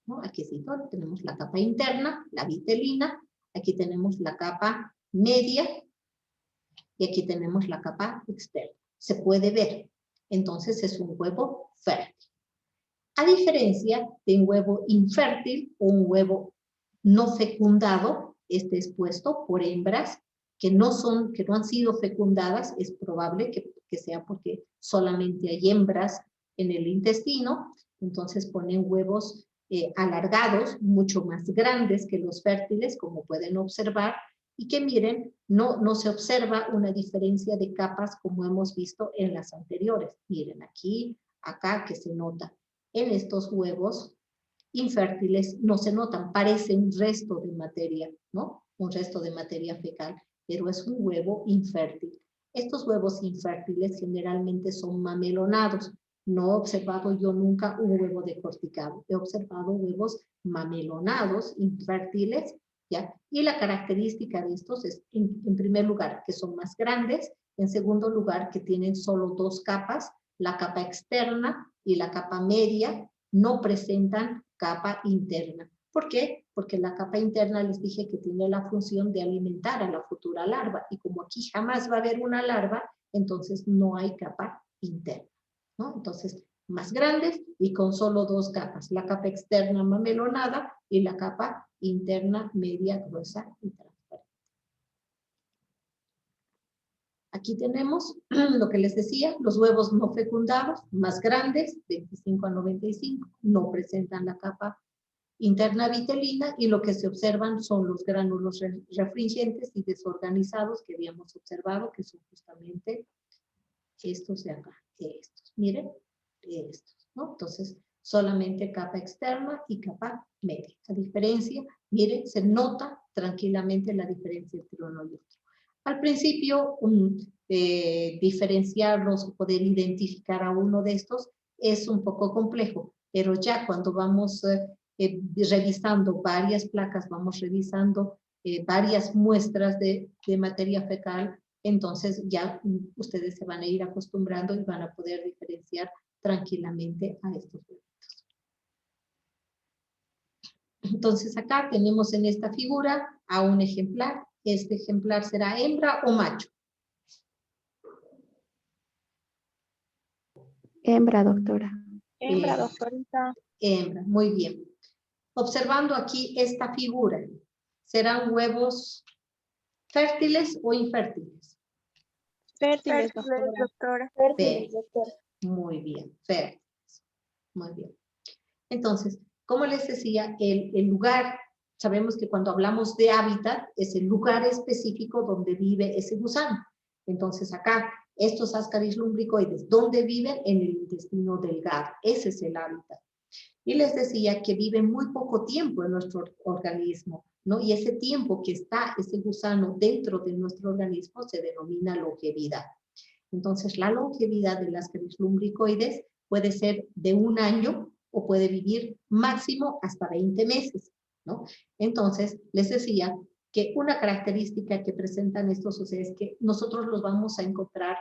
¿no? Aquí sí, tenemos la capa interna, la vitelina, aquí tenemos la capa media y aquí tenemos la capa externa. Se puede ver. Entonces es un huevo fértil. A diferencia de un huevo infértil o un huevo no fecundado, este es puesto por hembras que no han sido fecundadas, es probable que sea porque solamente hay hembras en el intestino, entonces ponen huevos alargados, mucho más grandes que los fértiles, como pueden observar, y que miren, no se observa una diferencia de capas como hemos visto en las anteriores. Miren aquí, acá que se nota. En estos huevos infértiles no se notan, parece un resto de materia, ¿no? Un resto de materia fecal, pero es un huevo infértil. Estos huevos infértiles generalmente son mamelonados. No he observado yo nunca un huevo decorticado. He observado huevos mamelonados, infértiles, ¿ya? Y la característica de estos es, en primer lugar, que son más grandes. En segundo lugar, que tienen solo dos capas, la capa externa y la capa media, no presentan capa interna. ¿Por qué? Porque la capa interna les dije que tiene la función de alimentar a la futura larva, y como aquí jamás va a haber una larva, entonces no hay capa interna, ¿no? Entonces, más grandes y con solo dos capas, la capa externa mamelonada y la capa interna media, gruesa y transparente. Aquí tenemos lo que les decía, los huevos no fecundados, más grandes, 25 a 95, no presentan la capa interna vitelina, y lo que se observan son los gránulos refringentes y desorganizados que habíamos observado, que son justamente estos de acá, estos. Miren, estos, ¿no? Entonces, solamente capa externa y capa media. A diferencia, miren, se nota tranquilamente la diferencia entre uno y otro. Al principio, diferenciarlos o poder identificar a uno de estos es un poco complejo, pero ya cuando vamos revisando varias placas, vamos revisando varias muestras de materia fecal, entonces ya ustedes se van a ir acostumbrando y van a poder diferenciar tranquilamente a estos huevitos. Entonces acá tenemos en esta figura a un ejemplar. Este ejemplar será hembra o macho. Hembra, doctora. Hembra, doctorita. Hembra, muy bien. Observando aquí esta figura, ¿serán huevos fértiles o infértiles? Fértiles, doctora. Fértiles, doctora. Muy bien, fértiles. Muy bien. Entonces, como les decía, el lugar, sabemos que cuando hablamos de hábitat, es el lugar específico donde vive ese gusano. Entonces acá, estos Ascaris lumbricoides, ¿dónde viven? En el intestino delgado. Ese es el hábitat. Y les decía que viven muy poco tiempo en nuestro organismo, ¿no? Y ese tiempo que está ese gusano dentro de nuestro organismo se denomina longevidad. Entonces, la longevidad de las Ascaris lumbricoides puede ser de 1 año o puede vivir máximo hasta 20 meses, ¿no? Entonces, les decía que una característica que presentan estos es que nosotros los vamos a encontrar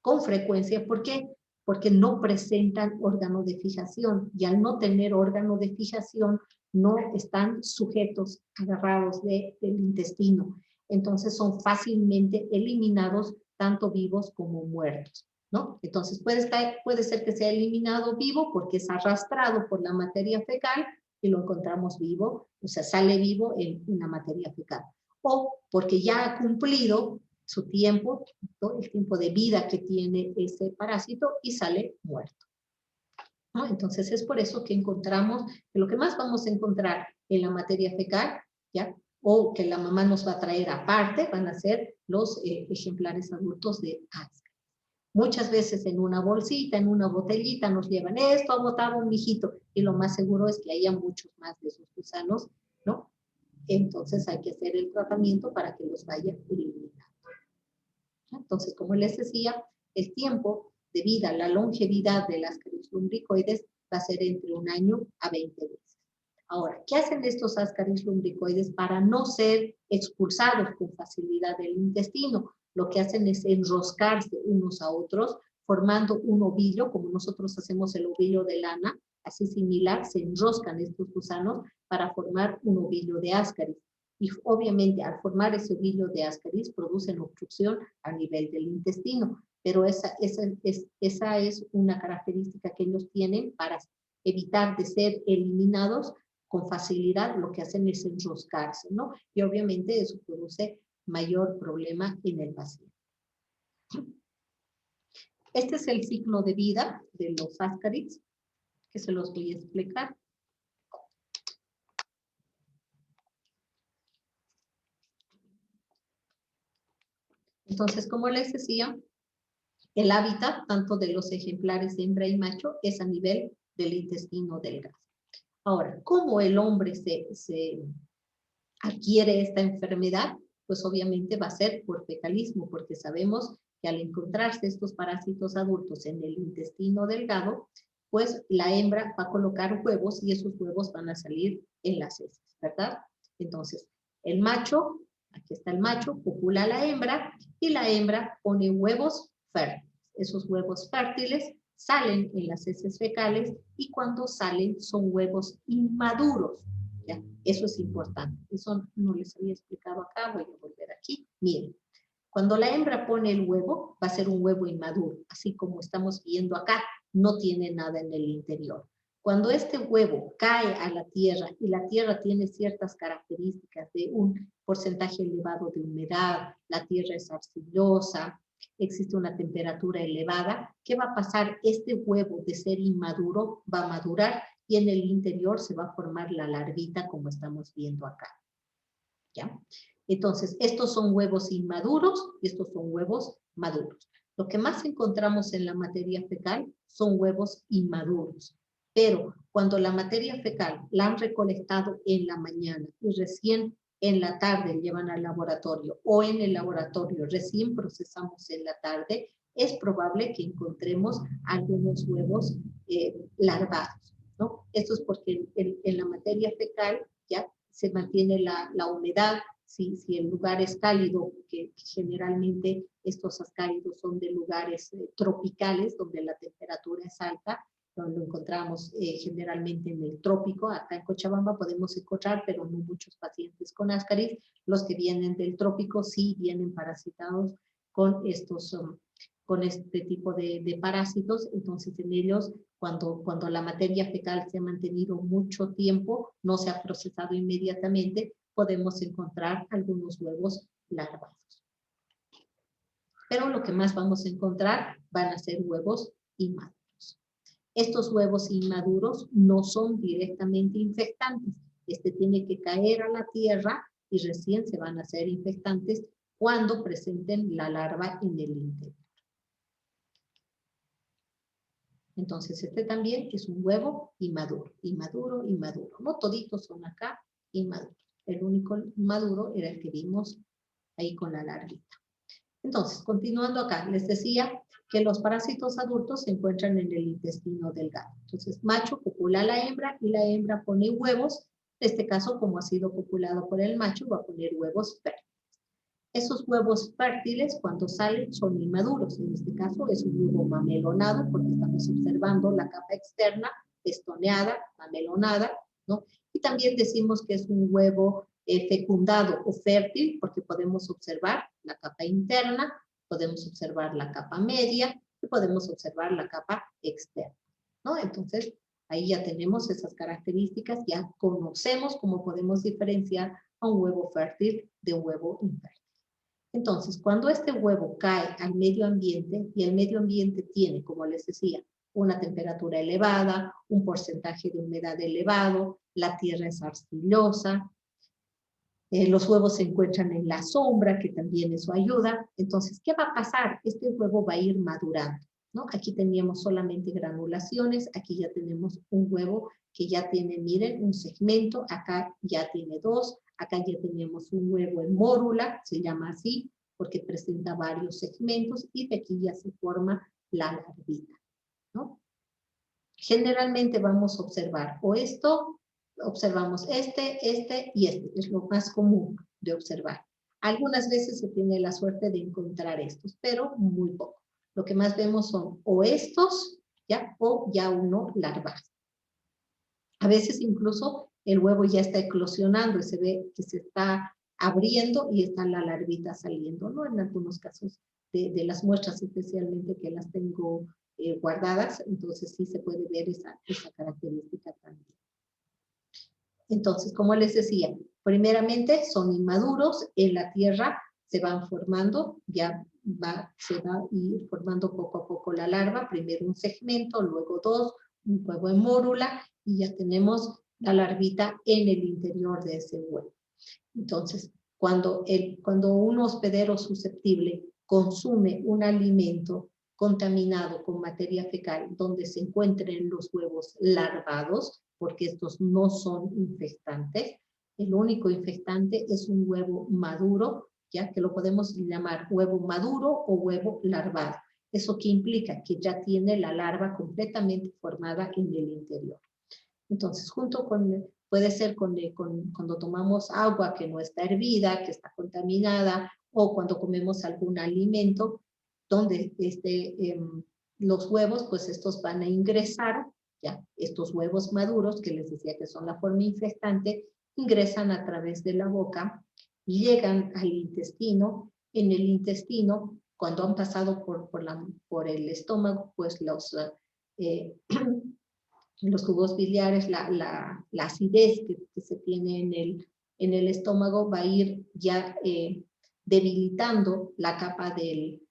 con frecuencia. ¿Por qué? Porque no presentan órgano de fijación, y al no tener órgano de fijación no están sujetos, agarrados del intestino. Entonces son fácilmente eliminados, tanto vivos como muertos, ¿no? Entonces puede ser que sea eliminado vivo porque es arrastrado por la materia fecal y lo encontramos vivo, o sea, sale vivo en la materia fecal. O porque ya ha cumplido su tiempo, ¿no? El tiempo de vida que tiene ese parásito, y sale muerto, ¿no? Entonces es por eso que encontramos que lo que más vamos a encontrar en la materia fecal, ¿ya? O que la mamá nos va a traer aparte, van a ser los ejemplares adultos de Ascaris. Muchas veces en una bolsita, en una botellita nos llevan esto, ha botado un mijito, y lo más seguro es que haya muchos más de esos gusanos, ¿no? Entonces hay que hacer el tratamiento para que los vaya eliminando. Entonces, como les decía, el tiempo de vida, la longevidad de las Ascaris lumbricoides va a ser entre 1 año a 20 meses. Ahora, ¿qué hacen estos Ascaris lumbricoides para no ser expulsados con facilidad del intestino? Lo que hacen es enroscarse unos a otros, formando un ovillo, como nosotros hacemos el ovillo de lana, así similar, se enroscan estos gusanos para formar un ovillo de Ascaris. Y obviamente al formar ese ovillo de Ascaris producen obstrucción a nivel del intestino, pero esa es una característica que ellos tienen para evitar de ser eliminados con facilidad. Lo que hacen es enroscarse, ¿no? Y obviamente eso produce mayor problema en el paciente. Este es el ciclo de vida de los Ascaris, que se los voy a explicar. Entonces, como les decía, el hábitat tanto de los ejemplares hembra y macho es a nivel del intestino delgado. Ahora, ¿cómo el hombre se adquiere esta enfermedad? Pues obviamente va a ser por fecalismo, porque sabemos que al encontrarse estos parásitos adultos en el intestino delgado, pues la hembra va a colocar huevos y esos huevos van a salir en las heces, ¿verdad? Entonces, el macho, aquí está el macho, copula a la hembra y la hembra pone huevos fértiles. Esos huevos fértiles salen en las heces fecales y cuando salen son huevos inmaduros. ¿Ya? Eso es importante. Eso no les había explicado acá, voy a volver aquí. Miren, cuando la hembra pone el huevo, va a ser un huevo inmaduro, así como estamos viendo acá, no tiene nada en el interior. Cuando este huevo cae a la tierra y la tierra tiene ciertas características de un porcentaje elevado de humedad, la tierra es arcillosa, existe una temperatura elevada, ¿qué va a pasar? Este huevo de ser inmaduro va a madurar y en el interior se va a formar la larvita como estamos viendo acá. ¿Ya? Entonces, estos son huevos inmaduros y estos son huevos maduros. Lo que más encontramos en la materia fecal son huevos inmaduros. Pero cuando la materia fecal la han recolectado en la mañana y recién en la tarde llevan al laboratorio o en el laboratorio recién procesamos en la tarde, es probable que encontremos algunos huevos larvados, ¿no? Esto es porque en la materia fecal ya se mantiene la humedad. Si el lugar es cálido, que generalmente estos ascáridos son de lugares tropicales donde la temperatura es alta, lo encontramos generalmente en el trópico. Acá en Cochabamba podemos encontrar, pero no muchos pacientes con ascaris. Los que vienen del trópico sí vienen parasitados con con este tipo de parásitos. Entonces en ellos, cuando la materia fecal se ha mantenido mucho tiempo, no se ha procesado inmediatamente, podemos encontrar algunos huevos larvados. Pero lo que más vamos a encontrar van a ser huevos inmaduros. Estos huevos inmaduros no son directamente infectantes. Este tiene que caer a la tierra y recién se van a hacer infectantes cuando presenten la larva en el interior. Entonces este también es un huevo inmaduro, inmaduro, inmaduro. No toditos son acá inmaduros. El único maduro era el que vimos ahí con la larvita. Entonces, continuando acá, les decía que los parásitos adultos se encuentran en el intestino delgado. Entonces, macho copula a la hembra y la hembra pone huevos. En este caso, como ha sido copulado por el macho, va a poner huevos fértiles. Esos huevos fértiles, cuando salen, son inmaduros. En este caso, es un huevo mamelonado, porque estamos observando la capa externa, estoneada, mamelonada, ¿no? Y también decimos que es un huevo fecundado o fértil, porque podemos observar la capa interna, podemos observar la capa media y podemos observar la capa externa, ¿no? Entonces, ahí ya tenemos esas características, ya conocemos cómo podemos diferenciar a un huevo fértil de un huevo infértil. Entonces, cuando este huevo cae al medio ambiente, y el medio ambiente tiene, como les decía, una temperatura elevada, un porcentaje de humedad elevado, la tierra es arcillosa, los huevos se encuentran en la sombra, que también eso ayuda. Entonces, ¿qué va a pasar? Este huevo va a ir madurando, ¿no? Aquí teníamos solamente granulaciones, aquí ya tenemos un huevo que ya tiene, miren, un segmento, acá ya tiene dos, acá ya tenemos un huevo en mórula, se llama así, porque presenta varios segmentos y de aquí ya se forma la larvita, ¿no? Generalmente vamos a observar o esto, observamos este y este, es lo más común de observar. Algunas veces se tiene la suerte de encontrar estos, pero muy poco. Lo que más vemos son o estos, ¿ya? O ya uno larval. A veces incluso el huevo ya está eclosionando y se ve que se está abriendo y está la larvita saliendo, ¿no? En algunos casos de las muestras especialmente que las tengo guardadas, entonces sí se puede ver esa característica también. Entonces, como les decía, primeramente son inmaduros, en la tierra se van formando, se va a ir formando poco a poco la larva, primero un segmento, luego dos, un huevo en mórula, y ya tenemos la larvita en el interior de ese huevo. Entonces, cuando un hospedero susceptible consume un alimento contaminado con materia fecal donde se encuentren los huevos larvados, porque estos no son infectantes, el único infectante es un huevo maduro, ya que lo podemos llamar huevo maduro o huevo larvado. ¿Eso qué implica? Que ya tiene la larva completamente formada en el interior. Entonces, puede ser cuando tomamos agua que no está hervida, que está contaminada, o cuando comemos algún alimento donde los huevos, pues estos van a ingresar, ya, estos huevos maduros, que les decía que son la forma infectante, ingresan a través de la boca, llegan al intestino. En el intestino, cuando han pasado por el estómago, pues los jugos biliares, la acidez que se tiene en el estómago va a ir ya debilitando la capa del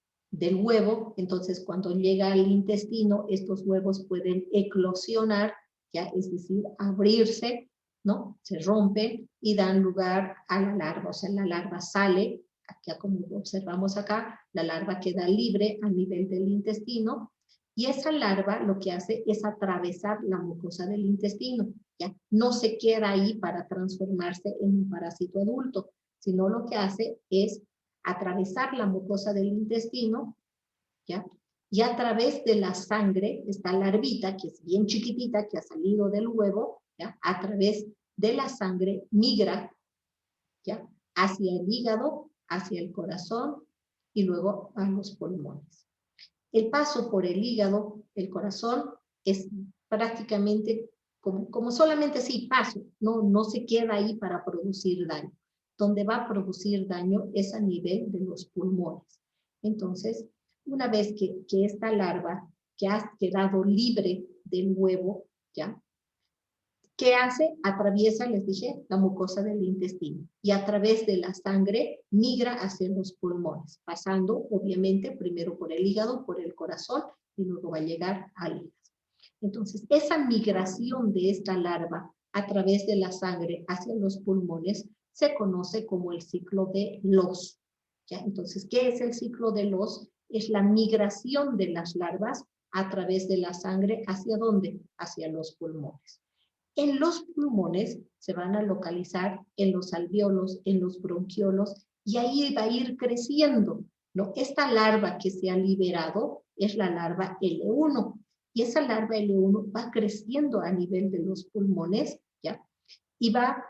huevo. Entonces, cuando llega al intestino, estos huevos pueden eclosionar, ya, es decir, abrirse, ¿no? Se rompen y dan lugar a la larva. O sea, la larva sale, aquí como observamos acá, la larva queda libre a nivel del intestino. Y esa larva lo que hace es atravesar la mucosa del intestino, ¿ya? No se queda ahí para transformarse en un parásito adulto, sino lo que hace es atravesar la mucosa del intestino, ¿ya? Y a través de la sangre, esta larvita, que es bien chiquitita, que ha salido del huevo, ¿ya? A través de la sangre migra, ¿ya? Hacia el hígado, hacia el corazón y luego a los pulmones. El paso por el hígado, el corazón, es prácticamente como solamente así, paso, no se queda ahí para producir daño. Donde va a producir daño es a nivel de los pulmones. Entonces, una vez que esta larva que ha quedado libre del huevo, ¿ya? ¿Qué hace? Atraviesa, les dije, la mucosa del intestino y a través de la sangre migra hacia los pulmones, pasando obviamente primero por el hígado, por el corazón y luego va a llegar al hígado. Entonces, esa migración de esta larva a través de la sangre hacia los pulmones se conoce como el ciclo de Loss. ¿Ya? Entonces, ¿qué es el ciclo de Loss? Es la migración de las larvas a través de la sangre, ¿hacia dónde? Hacia los pulmones. En los pulmones se van a localizar en los alvéolos, en los bronquiolos, y ahí va a ir creciendo, ¿no? Esta larva que se ha liberado es la larva L1, y esa larva L1 va creciendo a nivel de los pulmones, ¿ya? Y va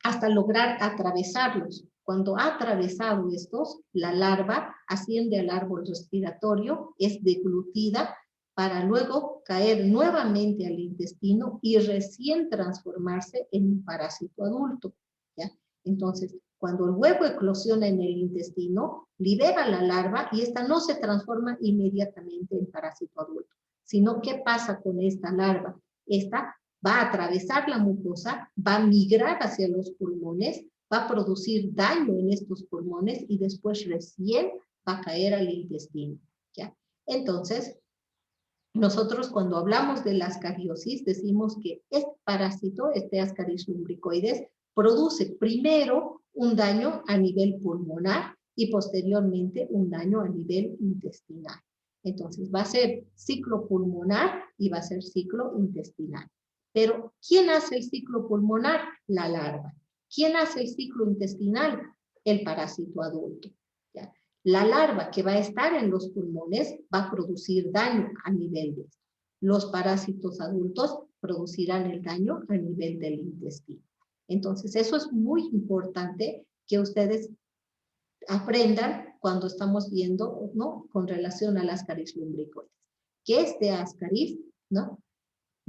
hasta lograr atravesarlos. Cuando ha atravesado estos, la larva asciende al árbol respiratorio, es deglutida, para luego caer nuevamente al intestino y recién transformarse en un parásito adulto, ¿ya? Entonces, cuando el huevo eclosiona en el intestino, libera la larva y esta no se transforma inmediatamente en parásito adulto, sino ¿qué pasa con esta larva? Esta va a atravesar la mucosa, va a migrar hacia los pulmones, va a producir daño en estos pulmones y después recién va a caer al intestino, ¿ya? Entonces, nosotros cuando hablamos de la ascariosis decimos que este parásito, este Ascaris lumbricoides, produce primero un daño a nivel pulmonar y posteriormente un daño a nivel intestinal. Entonces va a ser ciclo pulmonar y va a ser ciclo intestinal. Pero ¿quién hace el ciclo pulmonar? La larva. ¿Quién hace el ciclo intestinal? El parásito adulto, ¿ya? La larva que va a estar en los pulmones va a producir daño a nivel de esto. Los parásitos adultos producirán el daño a nivel del intestino. Entonces, eso es muy importante que ustedes aprendan cuando estamos viendo, ¿no?, con relación al Ascaris lumbricoides. Que este Ascaris, ¿no?,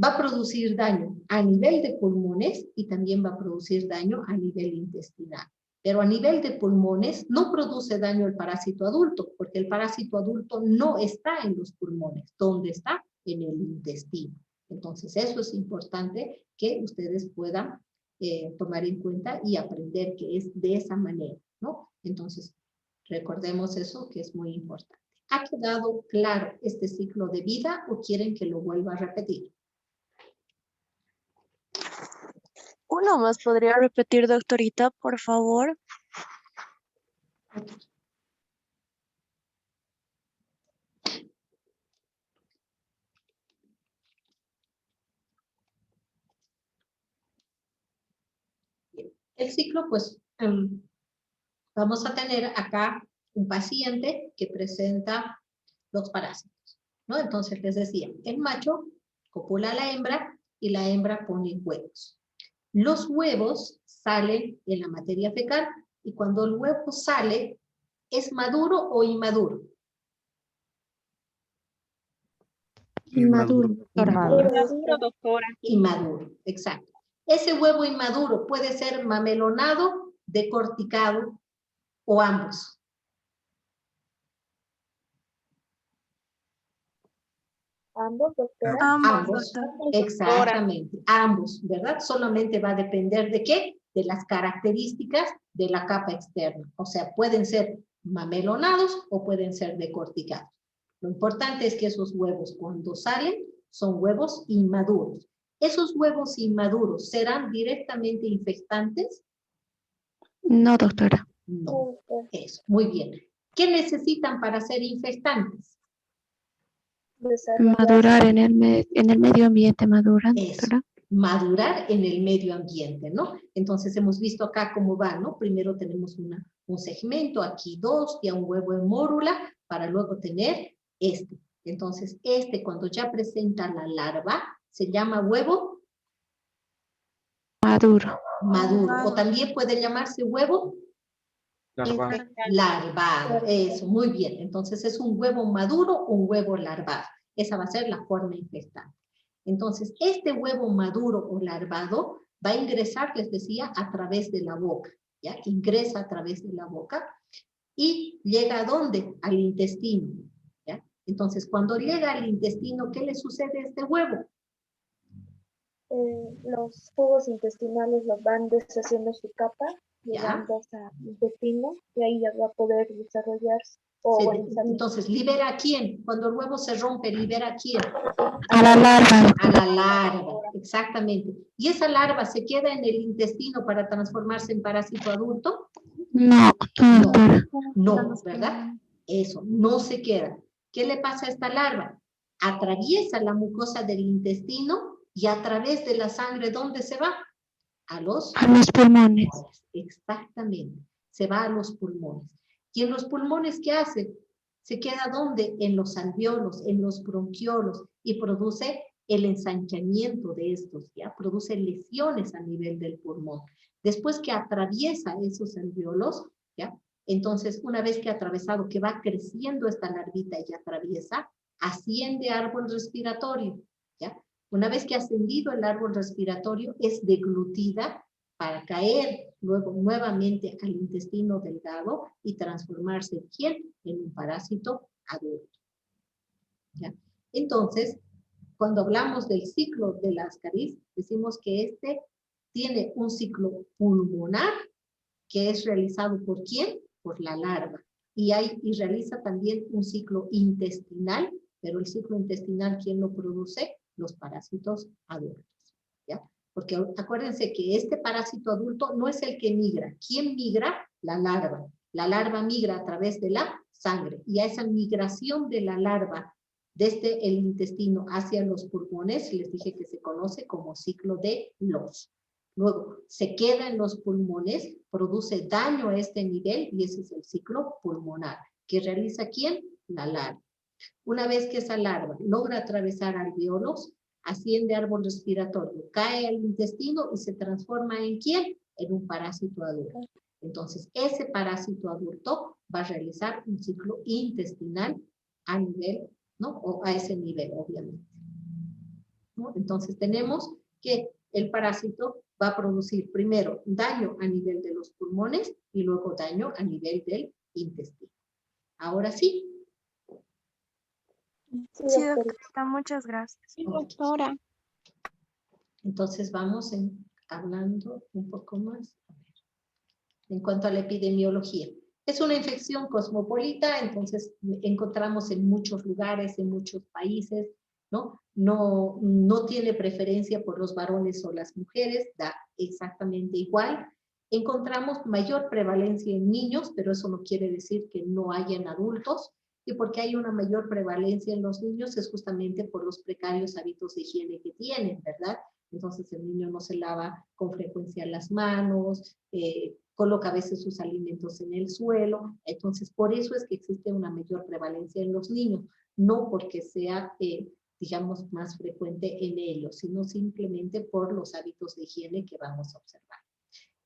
va a producir daño a nivel de pulmones y también va a producir daño a nivel intestinal. Pero a nivel de pulmones no produce daño el parásito adulto, porque el parásito adulto no está en los pulmones. ¿Dónde está? En el intestino. Entonces, eso es importante que ustedes puedan tomar en cuenta y aprender que es de esa manera, ¿no? Entonces, recordemos eso, que es muy importante. ¿Ha quedado claro este ciclo de vida o quieren que lo vuelva a repetir? Uno más podría repetir, doctorita, por favor. El ciclo, pues, vamos a tener acá un paciente que presenta los parásitos, ¿no? Entonces les decía, el macho copula a la hembra y la hembra pone huevos. Los huevos salen en la materia fecal y cuando el huevo sale, ¿es maduro o inmaduro? Inmaduro, doctora. Inmaduro, doctora. Inmaduro, exacto. Ese huevo inmaduro puede ser mamelonado, decorticado o ambos. Ambos, doctora. Ambos, exactamente, ambos, ¿verdad? Solamente va a depender de qué, de las características de la capa externa. O sea, pueden ser mamelonados o pueden ser decorticados. Lo importante es que esos huevos cuando salen son huevos inmaduros. ¿Esos huevos inmaduros serán directamente infectantes? No, doctora. No, eso, muy bien. ¿Qué necesitan para ser infectantes? Madurar en el medio ambiente, maduran, Eso, doctora. madurar en el medio ambiente, ¿no? Entonces hemos visto acá cómo va, ¿no? Primero tenemos un segmento, aquí dos, y a un huevo en mórula, para luego tener este. Entonces, este cuando ya presenta la larva, se llama huevo Maduro. maduro, o también puede llamarse huevo larvado. Eso, muy bien. Entonces es un huevo maduro o un huevo larvado. Esa va a ser la forma infectante. Entonces, este huevo maduro o larvado va a ingresar, les decía, a través de la boca, ¿ya? Ingresa a través de la boca y llega ¿a dónde? Al intestino, ¿ya? Entonces, cuando llega al intestino, ¿qué le sucede a este huevo? Los jugos intestinales los van deshaciendo su capa, llegando hasta el intestino, y ahí ya va a poder desarrollarse. Entonces, ¿libera a quién? Cuando el huevo se rompe, ¿libera a quién? A la larva. A la larva, exactamente. ¿Y esa larva se queda en el intestino para transformarse en parásito adulto? No, doctora. No, ¿verdad? Eso, no se queda. ¿Qué le pasa a esta larva? Atraviesa la mucosa del intestino y a través de la sangre, ¿dónde se va? A los pulmones. Exactamente, se va a los pulmones. ¿Y en los pulmones qué hace? ¿Se queda dónde? En los alveolos, en los bronquiolos, y produce el ensanchamiento de estos, ¿ya? Produce lesiones a nivel del pulmón. Después que atraviesa esos alveolos, ¿ya? Entonces, una vez que ha atravesado, que va creciendo esta larvita y atraviesa, asciende árbol respiratorio, ¿ya? Una vez que ha ascendido el árbol respiratorio, es deglutida para caer luego nuevamente al intestino delgado y transformarse ¿quién? En un parásito adulto. ¿Ya? Entonces, cuando hablamos del ciclo del Ascaris, decimos que este tiene un ciclo pulmonar que es realizado ¿por quién? Por la larva. Y realiza también un ciclo intestinal, pero el ciclo intestinal, ¿quién lo produce? Los parásitos adultos. ¿Ya? Porque acuérdense que este parásito adulto no es el que migra. ¿Quién migra? La larva. La larva migra a través de la sangre. Y a esa migración de la larva desde el intestino hacia los pulmones, les dije que se conoce como ciclo de Loos. Luego, se queda en los pulmones, produce daño a este nivel y ese es el ciclo pulmonar, ¿Que realiza quién? La larva. Una vez que esa larva logra atravesar alvéolos, asciende árbol respiratorio, cae al intestino y se transforma ¿en quién? En un parásito adulto. Entonces, ese parásito adulto va a realizar un ciclo intestinal a nivel, ¿no? O a ese nivel, obviamente, ¿no? Entonces, tenemos que el parásito va a producir primero daño a nivel de los pulmones y luego daño a nivel del intestino. Ahora sí. Sí, doctorita, muchas gracias. Sí, doctora. Entonces vamos hablando un poco más. A ver. En cuanto a la epidemiología. Es una infección cosmopolita, entonces encontramos en muchos lugares, en muchos países, ¿no? No tiene preferencia por los varones o las mujeres, da exactamente igual. Encontramos mayor prevalencia en niños, pero eso no quiere decir que no haya en adultos. Y porque hay una mayor prevalencia en los niños es justamente por los precarios hábitos de higiene que tienen, ¿verdad? Entonces el niño no se lava con frecuencia las manos, coloca a veces sus alimentos en el suelo, entonces por eso es que existe una mayor prevalencia en los niños, no porque sea, digamos, más frecuente en ellos, sino simplemente por los hábitos de higiene que vamos a observar.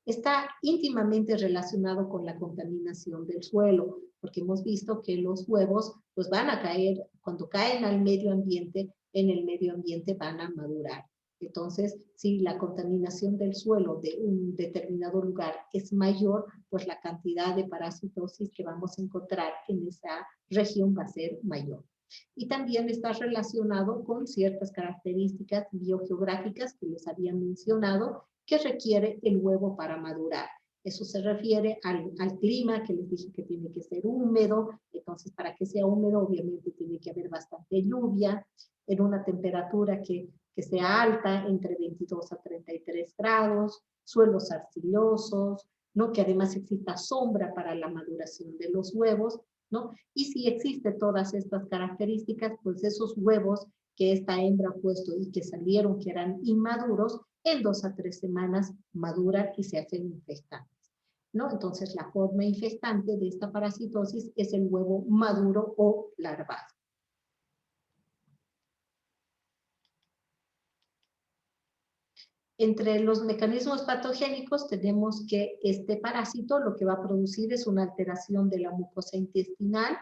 Está íntimamente relacionado con la contaminación del suelo, porque hemos visto que los huevos pues van a caer, cuando caen al medio ambiente, en el medio ambiente van a madurar. Entonces, si la contaminación del suelo de un determinado lugar es mayor, pues la cantidad de parasitosis que vamos a encontrar en esa región va a ser mayor. Y también está relacionado con ciertas características biogeográficas que les había mencionado, que requiere el huevo para madurar. Eso se refiere al clima, que les dije que tiene que ser húmedo. Entonces, para que sea húmedo, obviamente tiene que haber bastante lluvia, en una temperatura que sea alta, entre 22 a 33 grados, suelos arcillosos, ¿no? Que además exista sombra para la maduración de los huevos, ¿no? Y si existen todas estas características, pues esos huevos que esta hembra ha puesto y que salieron, que eran inmaduros, en 2 a 3 semanas maduran y se hacen infestantes, ¿no? Entonces, la forma infestante de esta parasitosis es el huevo maduro o larvado. Entre los mecanismos patogénicos tenemos que este parásito lo que va a producir es una alteración de la mucosa intestinal,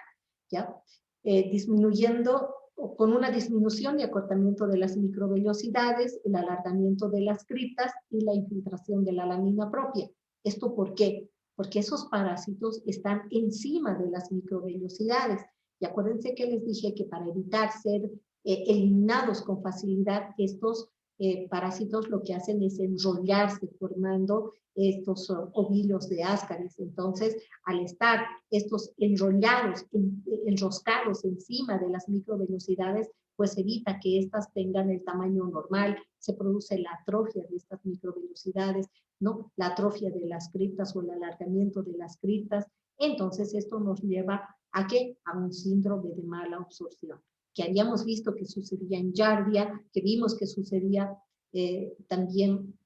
¿ya? Disminuyendo, con una disminución y acortamiento de las microvellosidades, el alargamiento de las criptas y la infiltración de la lámina propia. ¿Esto por qué? Porque esos parásitos están encima de las microvellosidades. Y acuérdense que les dije que para evitar ser eliminados con facilidad, estos parásitos lo que hacen es enrollarse formando estos ovilos de Ascaris. Entonces, al estar estos enrollados, enroscados encima de las microvellosidades, pues evita que éstas tengan el tamaño normal, se produce la atrofia de estas microvellosidades, ¿no? La atrofia de las criptas o el alargamiento de las criptas. Entonces, esto nos lleva ¿a qué? A un síndrome de mala absorción, que habíamos visto que sucedía en Giardia, que vimos que sucedía también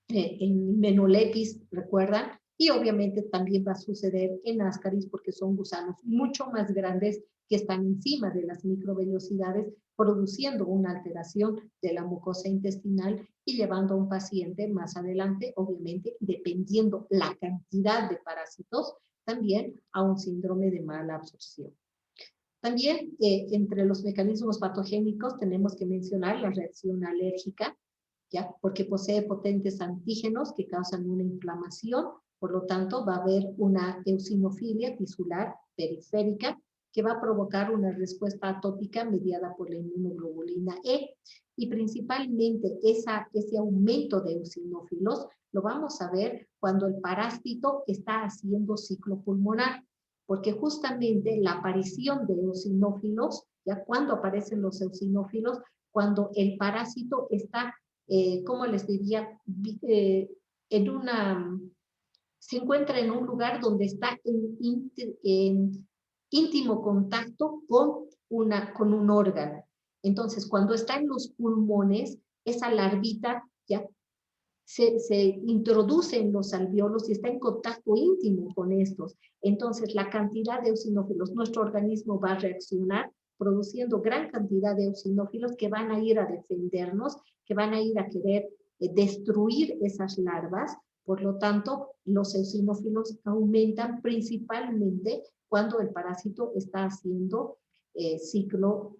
en Menolepis, ¿recuerdan? Y obviamente también va a suceder en Ascaris porque son gusanos mucho más grandes que están encima de las microvellosidades, produciendo una alteración de la mucosa intestinal y llevando a un paciente más adelante, obviamente, dependiendo la cantidad de parásitos, también a un síndrome de mala absorción. También entre los mecanismos patogénicos tenemos que mencionar la reacción alérgica, ¿ya? Porque posee potentes antígenos que causan una inflamación, por lo tanto va a haber una eosinofilia tisular periférica que va a provocar una respuesta atópica mediada por la inmunoglobulina E, y principalmente ese aumento de eosinófilos lo vamos a ver cuando el parásito está haciendo ciclo pulmonar, porque justamente la aparición de eosinófilos, ya cuando aparecen los eosinófilos, cuando el parásito está, ¿cómo les diría? Se encuentra en un lugar donde está en íntimo contacto con un órgano. Entonces, cuando está en los pulmones, esa larvita ya se introduce en los alvéolos y está en contacto íntimo con estos. Entonces, la cantidad de eosinófilos, nuestro organismo va a reaccionar produciendo gran cantidad de eosinófilos que van a ir a defendernos, que van a ir a querer destruir esas larvas. Por lo tanto, los eosinófilos aumentan principalmente cuando el parásito está haciendo ciclo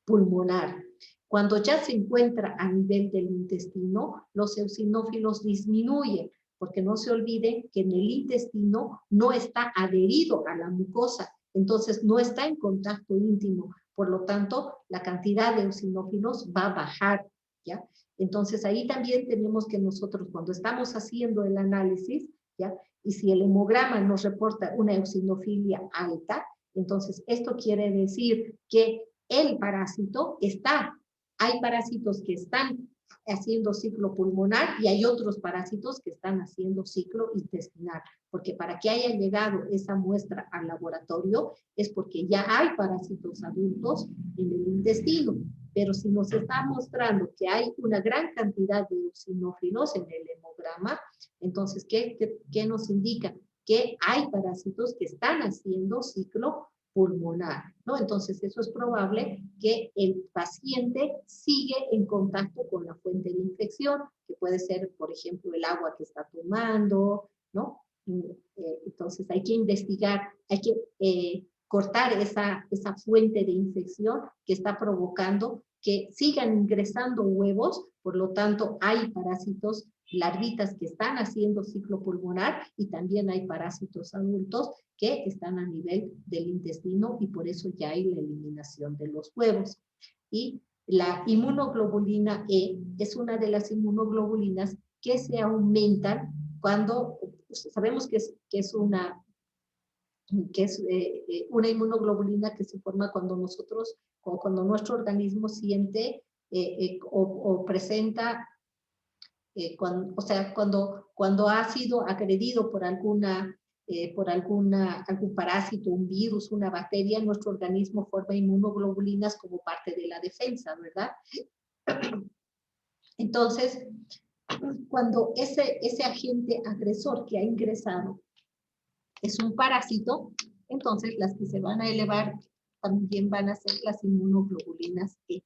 pulmonar. Cuando ya se encuentra a nivel del intestino, los eosinófilos disminuyen, porque no se olviden que en el intestino no está adherido a la mucosa, entonces no está en contacto íntimo, por lo tanto, la cantidad de eosinófilos va a bajar, ¿ya? Entonces ahí también tenemos que nosotros, cuando estamos haciendo el análisis, ¿ya? Y si el hemograma nos reporta una eosinofilia alta, entonces esto quiere decir que el parásito está, hay parásitos que están haciendo ciclo pulmonar y hay otros parásitos que están haciendo ciclo intestinal, porque para que haya llegado esa muestra al laboratorio es porque ya hay parásitos adultos en el intestino, pero si nos está mostrando que hay una gran cantidad de eosinófilos en el hemograma, entonces, ¿qué nos indica? Que hay parásitos que están haciendo ciclo pulmonar, ¿no? Entonces, eso es probable que el paciente sigue en contacto con la fuente de infección, que puede ser, por ejemplo, el agua que está tomando, ¿no? Entonces, hay que investigar, hay que cortar esa fuente de infección que está provocando que sigan ingresando huevos, por lo tanto, hay parásitos, larvitas que están haciendo ciclo pulmonar y también hay parásitos adultos que están a nivel del intestino y por eso ya hay la eliminación de los huevos. Y la inmunoglobulina E es una de las inmunoglobulinas que se aumentan cuando, sabemos que es una inmunoglobulina que se forma cuando cuando nuestro organismo siente o presenta cuando ha sido agredido por algún parásito, un virus, una bacteria, nuestro organismo forma inmunoglobulinas como parte de la defensa, ¿verdad? Entonces, cuando ese agente agresor que ha ingresado es un parásito, entonces las que se van a elevar también van a ser las inmunoglobulinas E.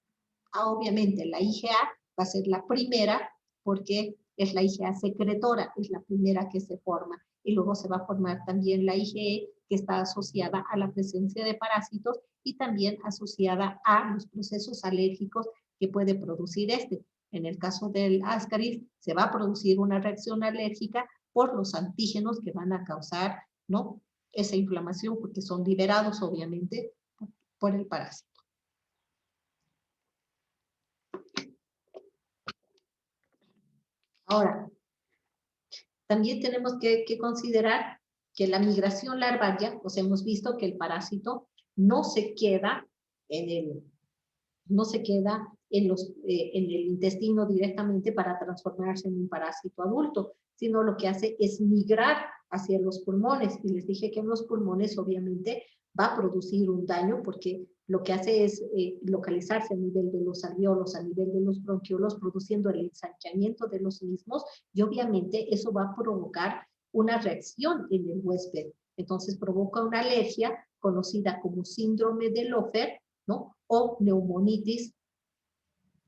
Obviamente la IgA va a ser la primera porque es la IgA secretora, es la primera que se forma. Y luego se va a formar también la IgE, que está asociada a la presencia de parásitos y también asociada a los procesos alérgicos que puede producir este. En el caso del Ascaris, se va a producir una reacción alérgica por los antígenos que van a causar, ¿no?, esa inflamación, porque son liberados, obviamente, por el parásito. Ahora, también tenemos que considerar que la migración larvaria, pues hemos visto que el parásito no se queda en el intestino directamente para transformarse en un parásito adulto, sino lo que hace es migrar hacia los pulmones. Y les dije que en los pulmones obviamente va a producir un daño porque lo que hace es localizarse a nivel de los alvéolos, a nivel de los bronquiolos, produciendo el ensanchamiento de los mismos y obviamente eso va a provocar una reacción en el huésped. Entonces provoca una alergia conocida como síndrome de Loeffler, ¿no?, o neumonitis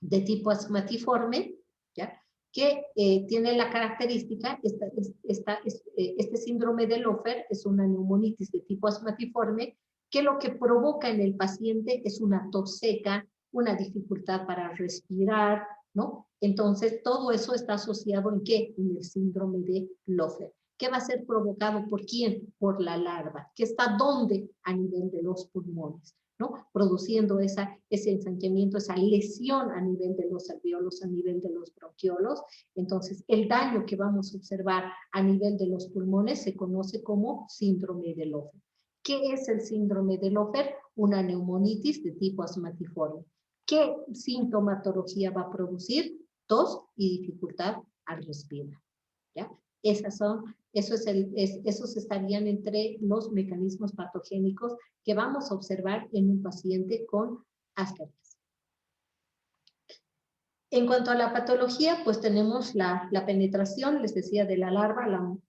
de tipo asmatiforme, ¿ya?, que tiene la característica, este síndrome de Loeffler es una neumonitis de tipo asmatiforme, que lo que provoca en el paciente es una tos seca, una dificultad para respirar, ¿no? Entonces, todo eso está asociado ¿en qué? En el síndrome de Loeffler. ¿Qué va a ser provocado por quién? Por la larva, que está ¿dónde? A nivel de los pulmones, ¿no?, produciendo ese ensanchamiento, esa lesión a nivel de los alvéolos, a nivel de los bronquiolos. Entonces, el daño que vamos a observar a nivel de los pulmones se conoce como síndrome de Loeffler. ¿Qué es el síndrome de Loeffler? Una neumonitis de tipo asmatiforme. ¿Qué sintomatología va a producir? Tos y dificultad al respirar, ¿ya? Esos estarían entre los mecanismos patogénicos que vamos a observar en un paciente con Ascaris. En cuanto a la patología, pues tenemos la penetración, les decía, de la larva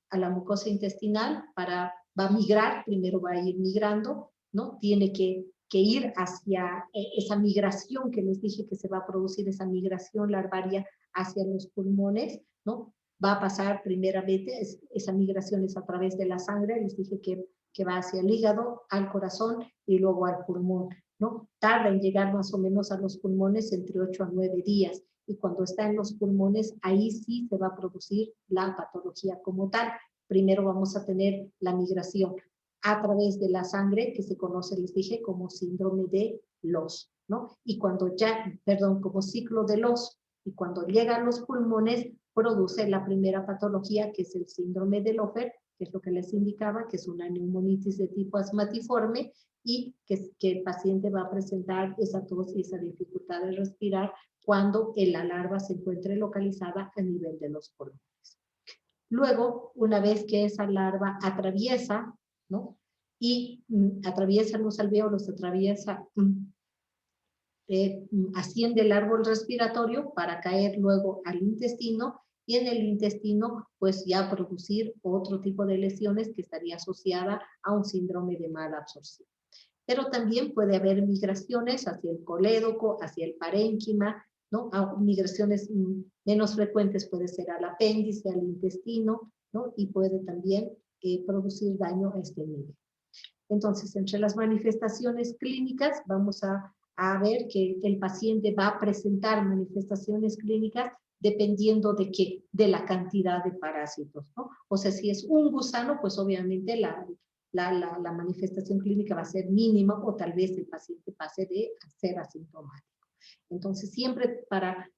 a la mucosa intestinal, va a migrar, primero va a ir migrando, ¿no? Tiene que ir hacia esa migración que les dije que se va a producir, esa migración larvaria hacia los pulmones, ¿no? Va a pasar primeramente, esa migración es a través de la sangre, les dije que va hacia el hígado, al corazón y luego al pulmón, ¿no? Tarda en llegar más o menos a los pulmones entre 8 a 9 días, y cuando está en los pulmones, ahí sí se va a producir la patología como tal. Primero vamos a tener la migración a través de la sangre, que se conoce, les dije, como síndrome de Loss, ¿no? Y cuando como ciclo de Loss, y cuando llega a los pulmones, produce la primera patología, que es el síndrome de Lofer, que es lo que les indicaba, que es una neumonitis de tipo asmatiforme, y que el paciente va a presentar esa tos y esa dificultad de respirar cuando la larva se encuentre localizada a nivel de los pulmones. Luego, una vez que esa larva atraviesa, ¿no? Y atraviesa los alvéolos, asciende el árbol respiratorio para caer luego al intestino, y en el intestino pues ya producir otro tipo de lesiones que estaría asociada a un síndrome de mala absorción. Pero también puede haber migraciones hacia el colédoco, hacia el parénquima, ¿no? Migraciones menos frecuentes puede ser al apéndice, al intestino, ¿no? Y puede también producir daño a este nivel. Entonces, entre las manifestaciones clínicas, vamos a ver que el paciente va a presentar manifestaciones clínicas dependiendo de qué, de la cantidad de parásitos, ¿no? O sea, si es un gusano, pues obviamente la manifestación clínica va a ser mínima, o tal vez el paciente pase de ser asintomático. Entonces, siempre para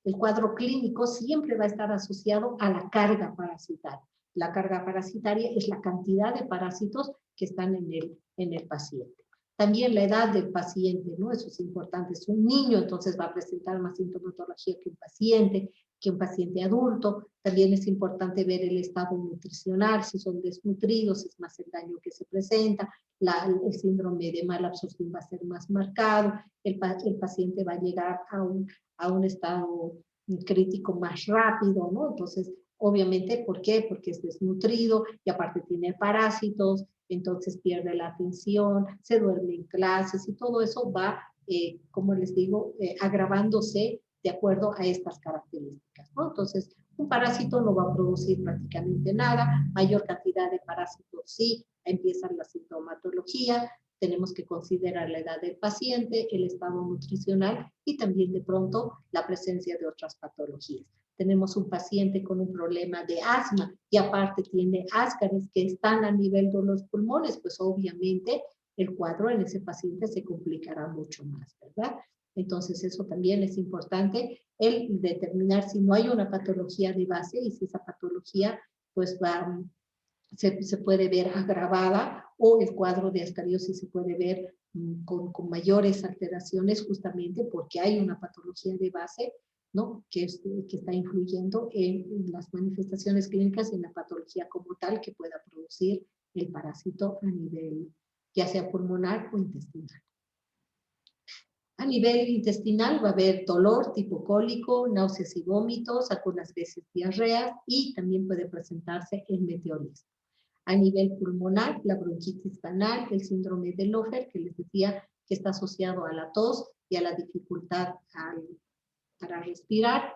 el cuadro clínico siempre va a estar asociado a la carga parasitaria. La carga parasitaria es la cantidad de parásitos que están en el paciente. También la edad del paciente, ¿no? Eso es importante. Es un niño, entonces va a presentar más sintomatología que un paciente adulto. También es importante ver el estado nutricional, si son desnutridos, es más el daño que se presenta. El síndrome de mala absorción va a ser más marcado. El paciente va a llegar a un estado crítico más rápido, ¿no? Entonces, obviamente, ¿por qué? Porque es desnutrido y aparte tiene parásitos, entonces pierde la atención, se duerme en clases, y todo eso va, como les digo, agravándose de acuerdo a estas características, ¿no? Entonces, un parásito no va a producir prácticamente nada, mayor cantidad de parásitos sí, empieza la sintomatología. Tenemos que considerar la edad del paciente, el estado nutricional y también de pronto la presencia de otras patologías. Tenemos un paciente con un problema de asma y aparte tiene ascaris que están a nivel de los pulmones, pues obviamente el cuadro en ese paciente se complicará mucho más, ¿verdad? Entonces eso también es importante, el determinar si no hay una patología de base, y si esa patología pues se puede ver agravada, o el cuadro de ascariosis se puede ver con mayores alteraciones, justamente porque hay una patología de base, ¿no? que está influyendo en las manifestaciones clínicas y en la patología como tal que pueda producir el parásito a nivel ya sea pulmonar o intestinal. A nivel intestinal va a haber dolor tipo cólico, náuseas y vómitos, algunas veces diarreas, y también puede presentarse el meteorismo. A nivel pulmonar, la bronquitis banal, el síndrome de Lofer, que les decía que está asociado a la tos y a la dificultad para respirar.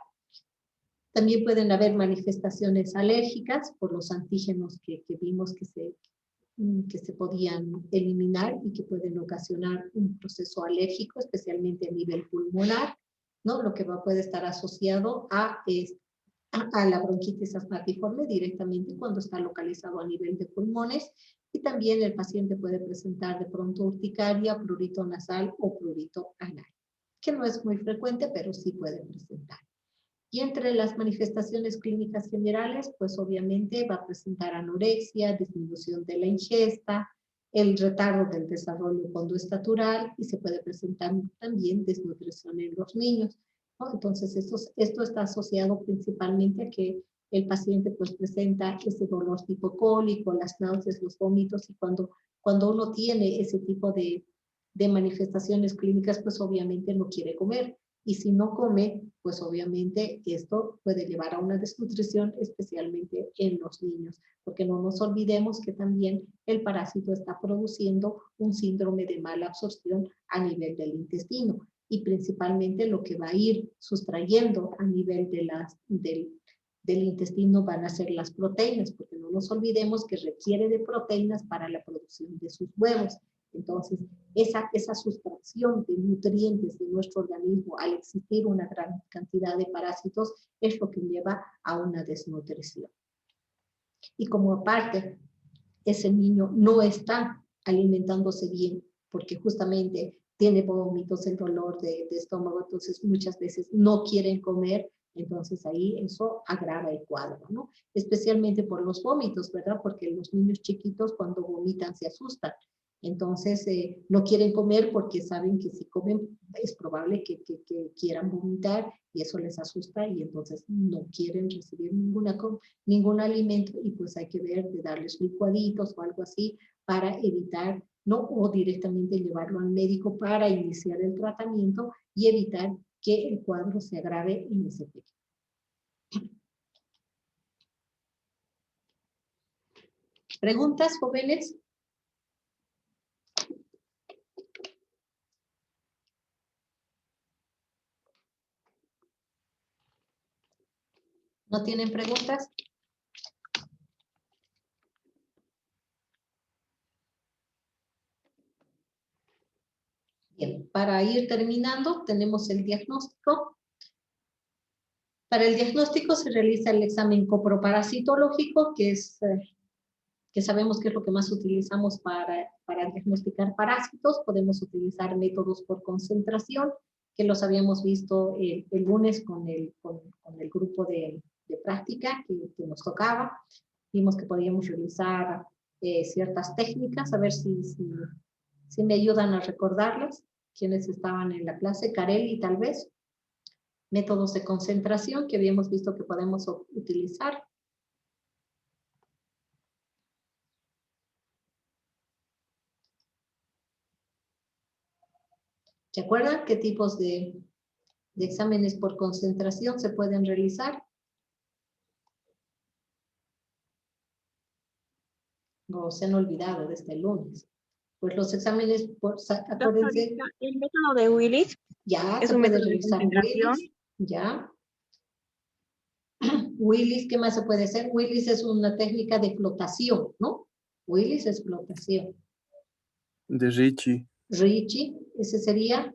También pueden haber manifestaciones alérgicas por los antígenos que vimos que se podían eliminar y que pueden ocasionar un proceso alérgico, especialmente a nivel pulmonar, ¿no? Lo que puede estar asociado a la bronquitis asmatiforme directamente cuando está localizado a nivel de pulmones, y también el paciente puede presentar de pronto urticaria, prurito nasal o prurito anal, que no es muy frecuente, pero sí puede presentar. Y entre las manifestaciones clínicas generales, pues obviamente va a presentar anorexia, disminución de la ingesta, el retardo del desarrollo conductatural, y se puede presentar también desnutrición en los niños, ¿no? Entonces esto está asociado principalmente a que el paciente pues presenta ese dolor tipo cólico, las náuseas, los vómitos, y cuando uno tiene ese tipo de manifestaciones clínicas, pues obviamente no quiere comer. Y si no come, pues obviamente esto puede llevar a una desnutrición, especialmente en los niños, porque no nos olvidemos que también el parásito está produciendo un síndrome de mala absorción a nivel del intestino, y principalmente lo que va a ir sustrayendo a nivel de del intestino van a ser las proteínas, porque no nos olvidemos que requiere de proteínas para la producción de sus huevos. Entonces, esa sustracción de nutrientes de nuestro organismo al existir una gran cantidad de parásitos es lo que lleva a una desnutrición. Y como aparte, ese niño no está alimentándose bien, porque justamente tiene vómitos, el dolor de estómago, entonces muchas veces no quieren comer, entonces ahí eso agrava el cuadro, ¿no? Especialmente por los vómitos, ¿verdad? Porque los niños chiquitos cuando vomitan se asustan. Entonces no quieren comer porque saben que si comen es probable que quieran vomitar y eso les asusta y entonces no quieren recibir ningún alimento y pues hay que ver de darles licuaditos o algo así para evitar, ¿no? O directamente llevarlo al médico para iniciar el tratamiento y evitar que el cuadro se agrave en ese pequeño. ¿Preguntas, jóvenes? ¿No tienen preguntas? Bien, para ir terminando, tenemos el diagnóstico. Para el diagnóstico se realiza el examen coproparasitológico, que sabemos que es lo que más utilizamos para diagnosticar parásitos. Podemos utilizar métodos por concentración, que los habíamos visto el lunes con el grupo de práctica que nos tocaba. Vimos que podíamos realizar ciertas técnicas, a ver si me ayudan a recordarlas, quienes estaban en la clase, Carelli tal vez. Métodos de concentración que habíamos visto que podemos utilizar. ¿Se acuerdan qué tipos de exámenes por concentración se pueden realizar? No se han olvidado desde el lunes. Pues los exámenes, acuérdense. Doctorita, el método de Willis Ya, es se un puede método de realizar concentración. Willis. Ya. Willis, ¿qué más se puede hacer? Willis es una técnica de flotación, ¿no? Willis es flotación. De Ricci. Ricci, ese sería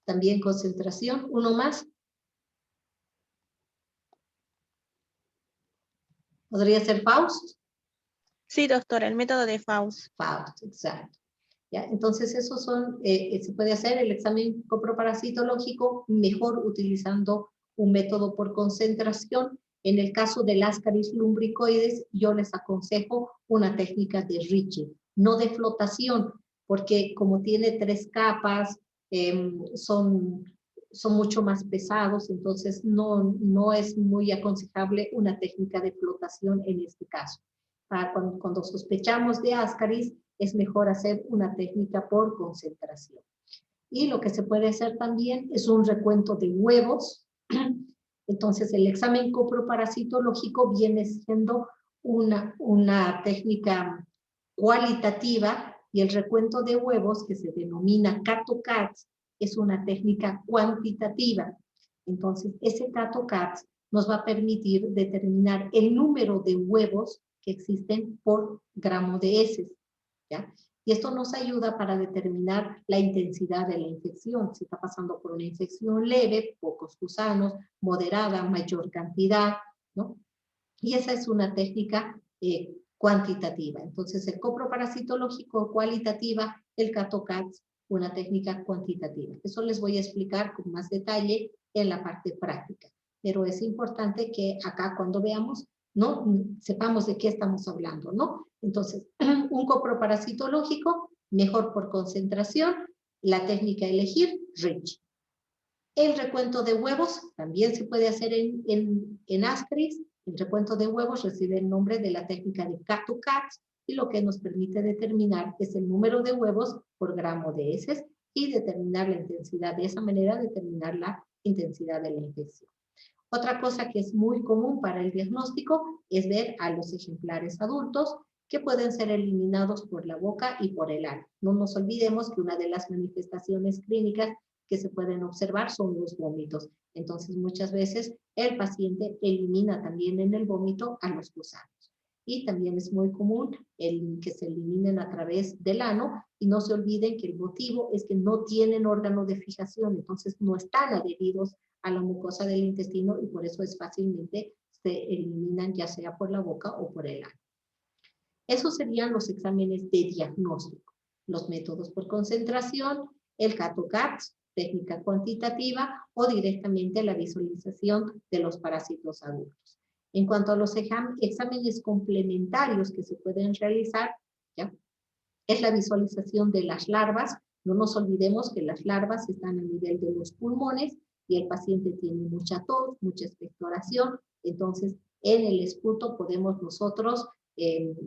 también concentración. Uno más. ¿Podría ser Faust? Sí, doctora, el método de Faust. Faust, exacto. ¿Ya? Entonces, esos son, se puede hacer el examen coproparasitológico mejor utilizando un método por concentración. En el caso del Ascaris lumbricoides, yo les aconsejo una técnica de Ricci, no de flotación, porque como tiene 3 capas, son mucho más pesados, entonces no es muy aconsejable una técnica de flotación en este caso. Cuando sospechamos de Ascaris, es mejor hacer una técnica por concentración. Y lo que se puede hacer también es un recuento de huevos. Entonces, el examen coproparasitológico viene siendo una técnica cualitativa y el recuento de huevos, que se denomina CATO-CATS, es una técnica cuantitativa. Entonces, ese CATO-CATS nos va a permitir determinar el número de huevos que existen por gramo de heces, ¿ya? Y esto nos ayuda para determinar la intensidad de la infección, si está pasando por una infección leve, pocos gusanos, moderada, mayor cantidad, ¿no? Y esa es una técnica cuantitativa. Entonces, el coproparasitológico cualitativa, el CATO-CATS, una técnica cuantitativa. Eso les voy a explicar con más detalle en la parte práctica. Pero es importante que acá cuando veamos, ¿no? Sepamos de qué estamos hablando, ¿no? Entonces, un coproparasitológico, mejor por concentración, la técnica a elegir, Ricci. El recuento de huevos también se puede hacer en Ascaris. El recuento de huevos recibe el nombre de la técnica de CATO-CATS y lo que nos permite determinar es el número de huevos por gramo de heces y determinar la intensidad. De esa manera determinar la intensidad de la infección. Otra cosa que es muy común para el diagnóstico es ver a los ejemplares adultos que pueden ser eliminados por la boca y por el ano. No nos olvidemos que una de las manifestaciones clínicas que se pueden observar son los vómitos. Entonces, muchas veces el paciente elimina también en el vómito a los gusanos. Y también es muy común que se eliminen a través del ano, y no se olviden que el motivo es que no tienen órgano de fijación, entonces no están adheridos a la mucosa del intestino y por eso es fácilmente se eliminan ya sea por la boca o por el ano. Esos serían los exámenes de diagnóstico. Los métodos por concentración, el CAT-OCAT, técnica cuantitativa o directamente la visualización de los parásitos adultos. En cuanto a los exámenes complementarios que se pueden realizar, ¿ya? Es la visualización de las larvas. No nos olvidemos que las larvas están a nivel de los pulmones y el paciente tiene mucha tos, mucha expectoración. Entonces, en el esputo podemos nosotros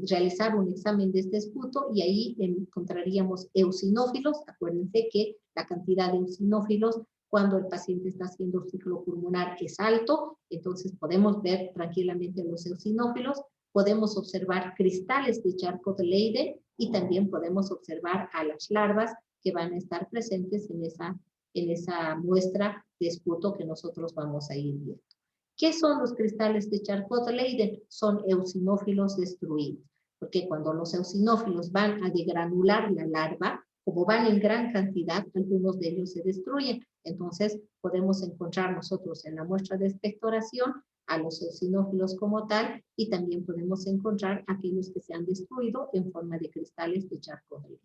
realizar un examen de este esputo y ahí encontraríamos eosinófilos. Acuérdense que la cantidad de eosinófilos cuando el paciente está haciendo ciclo pulmonar es alto, entonces podemos ver tranquilamente los eosinófilos, podemos observar cristales de Charcot-Leyden y también podemos observar a las larvas que van a estar presentes en esa muestra de esputo que nosotros vamos a ir viendo. ¿Qué son los cristales de Charcot-Leyden? Son eosinófilos destruidos, porque cuando los eosinófilos van a degranular la larva, como van en gran cantidad, algunos de ellos se destruyen. Entonces, podemos encontrar nosotros en la muestra de expectoración a los eosinófilos como tal, y también podemos encontrar aquellos que se han destruido en forma de cristales de Charcot-Leyden,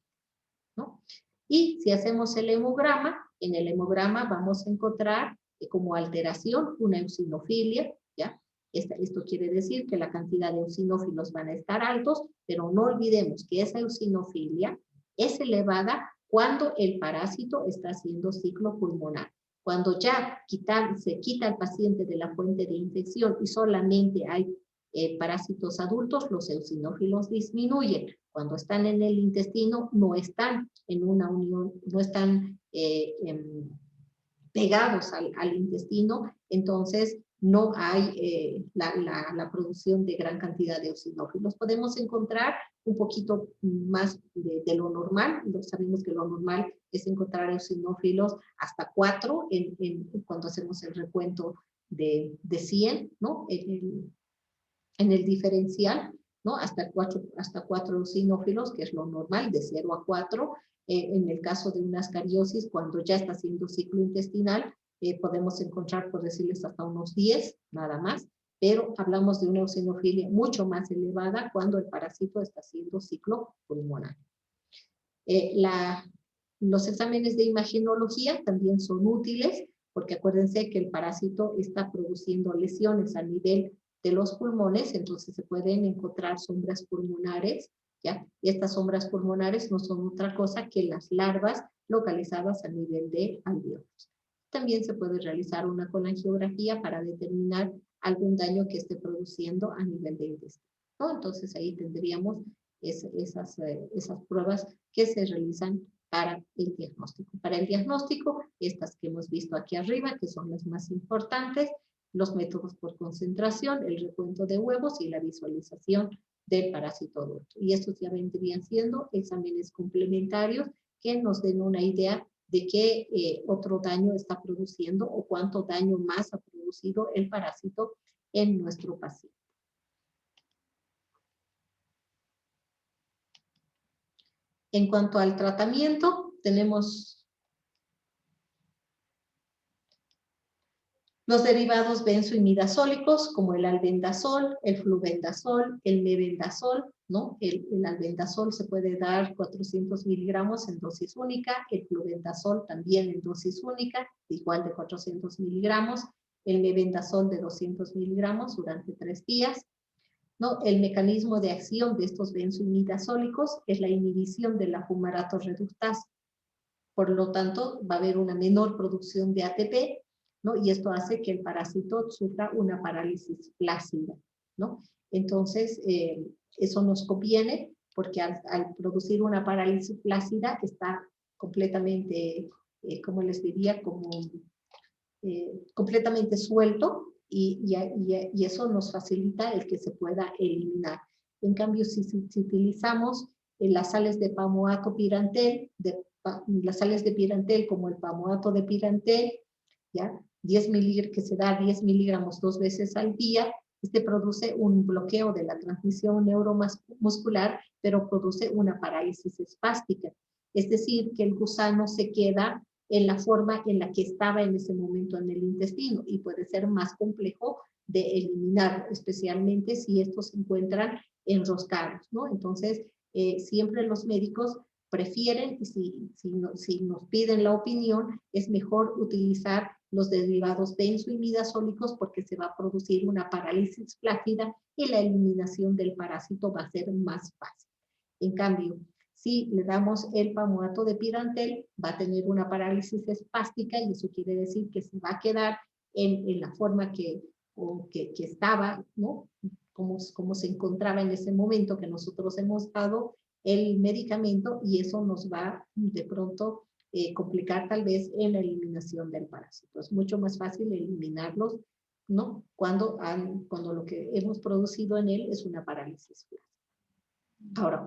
¿no? Y si hacemos el hemograma, en el hemograma vamos a encontrar como alteración una eosinofilia, ¿ya? Esto quiere decir que la cantidad de eosinófilos van a estar altos, pero no olvidemos que esa eosinofilia es elevada cuando el parásito está haciendo ciclo pulmonar. Cuando ya se quita al paciente de la fuente de infección y solamente hay parásitos adultos, los eosinófilos disminuyen. Cuando están en el intestino, no están en una unión, no están pegados al intestino, entonces no hay la producción de gran cantidad de eosinófilos. Podemos encontrar un poquito más de lo normal. Sabemos que lo normal es encontrar eosinófilos hasta 4 cuando hacemos el recuento de 100, ¿no? En el diferencial, ¿no? Hasta 4 eosinófilos, que es lo normal, de 0 a 4. En el caso de una ascariosis, cuando ya está haciendo ciclo intestinal, podemos encontrar, por decirles, hasta unos 10, nada más, pero hablamos de una eosinofilia mucho más elevada cuando el parásito está haciendo ciclo pulmonar. Los exámenes de imagenología también son útiles, porque acuérdense que el parásito está produciendo lesiones a nivel de los pulmones, entonces se pueden encontrar sombras pulmonares, ¿ya? Y estas sombras pulmonares no son otra cosa que las larvas localizadas a nivel de alvéolos. También se puede realizar una colangiografía para determinar algún daño que esté produciendo a nivel de intestino, ¿no? Entonces ahí tendríamos esas pruebas que se realizan para el diagnóstico. Para el diagnóstico, estas que hemos visto aquí arriba, que son las más importantes, los métodos por concentración, el recuento de huevos y la visualización del parásito adulto. Y estos ya vendrían siendo exámenes complementarios que nos den una idea de qué otro daño está produciendo o cuánto daño más ha producido el parásito en nuestro paciente. En cuanto al tratamiento, tenemos los derivados benzoimidazólicos como el albendazol, el flubendazol, el mebendazol, ¿no? El albendazol se puede dar 400 miligramos en dosis única, el flubendazol también en dosis única, igual de 400 miligramos, el mebendazol de 200 miligramos durante 3 días. ¿No? El mecanismo de acción de estos benzoimidazólicos es la inhibición de la fumarato reductasa. Por lo tanto, va a haber una menor producción de ATP, ¿no? Y esto hace que el parásito sufra una parálisis flácida, ¿no? Entonces, eso nos conviene porque al producir una parálisis flácida está completamente, como les diría, como completamente suelto y eso nos facilita el que se pueda eliminar. En cambio, si utilizamos las sales de pamoato pirantel, las sales de pirantel como el pamoato de pirantel, ¿ya? 10 miligramos, que se da 10 miligramos 2 veces al día, este produce un bloqueo de la transmisión neuromuscular, pero produce una parálisis espástica. Es decir, que el gusano se queda en la forma en la que estaba en ese momento en el intestino y puede ser más complejo de eliminar, especialmente si estos se encuentran enroscados, ¿no? Entonces, siempre los médicos prefieren, si nos piden la opinión, es mejor utilizar los derivados benzoimidazólicos porque se va a producir una parálisis flácida y la eliminación del parásito va a ser más fácil. En cambio, si le damos el pamoato de pirantel, va a tener una parálisis espástica y eso quiere decir que se va a quedar en la forma que estaba, ¿no? Como se encontraba en ese momento que nosotros hemos dado el medicamento y eso nos va de pronto complicar tal vez en la eliminación del parásito. Es mucho más fácil eliminarlos, ¿no? Cuando lo que hemos producido en él es una parálisis flácida. Ahora,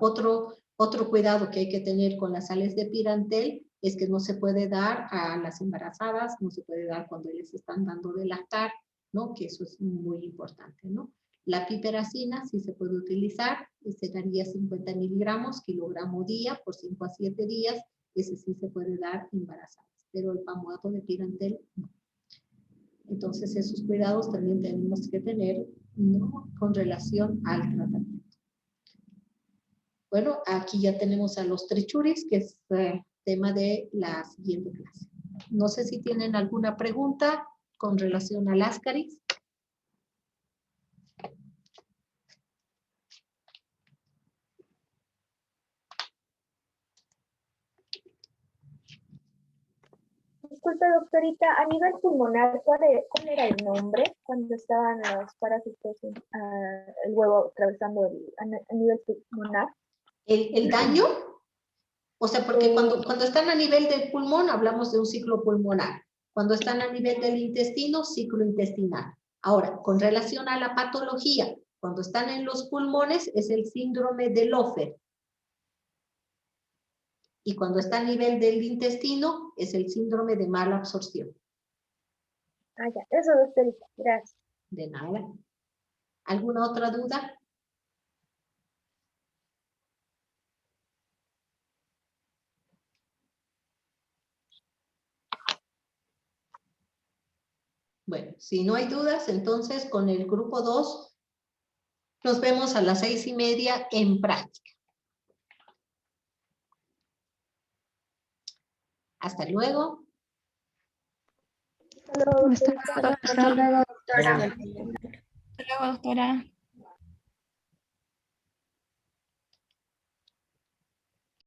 otro cuidado que hay que tener con las sales de pirantel es que no se puede dar a las embarazadas, no se puede dar cuando les están dando de lactar, ¿no? Que eso es muy importante, ¿no? La piperacina sí se puede utilizar, se daría 50 miligramos, kilogramo día, por 5 a 7 días, ese sí se puede dar embarazadas, pero el pamoato de pirantel no. Entonces esos cuidados también tenemos que tener, ¿no? Con relación al tratamiento. Bueno, aquí ya tenemos a los trichuris, que es el tema de la siguiente clase. No sé si tienen alguna pregunta con relación al ascaris. Disculpe, doctorita, a nivel pulmonar, ¿cuál era el nombre cuando estaban los parásitos, el huevo atravesando a nivel pulmonar? ¿El daño? O sea, porque cuando están a nivel del pulmón, hablamos de un ciclo pulmonar. Cuando están a nivel del intestino, ciclo intestinal. Ahora, con relación a la patología, cuando están en los pulmones, es el síndrome de Lofer. Y cuando está a nivel del intestino, es el síndrome de mala absorción. Ah, ya, eso, doctorita, gracias. De nada. ¿Alguna otra duda? Bueno, si no hay dudas, entonces con el grupo 2 nos vemos a las 6:30 en práctica. Hasta luego. Hasta luego, Hasta luego, doctora. Hasta luego, doctora.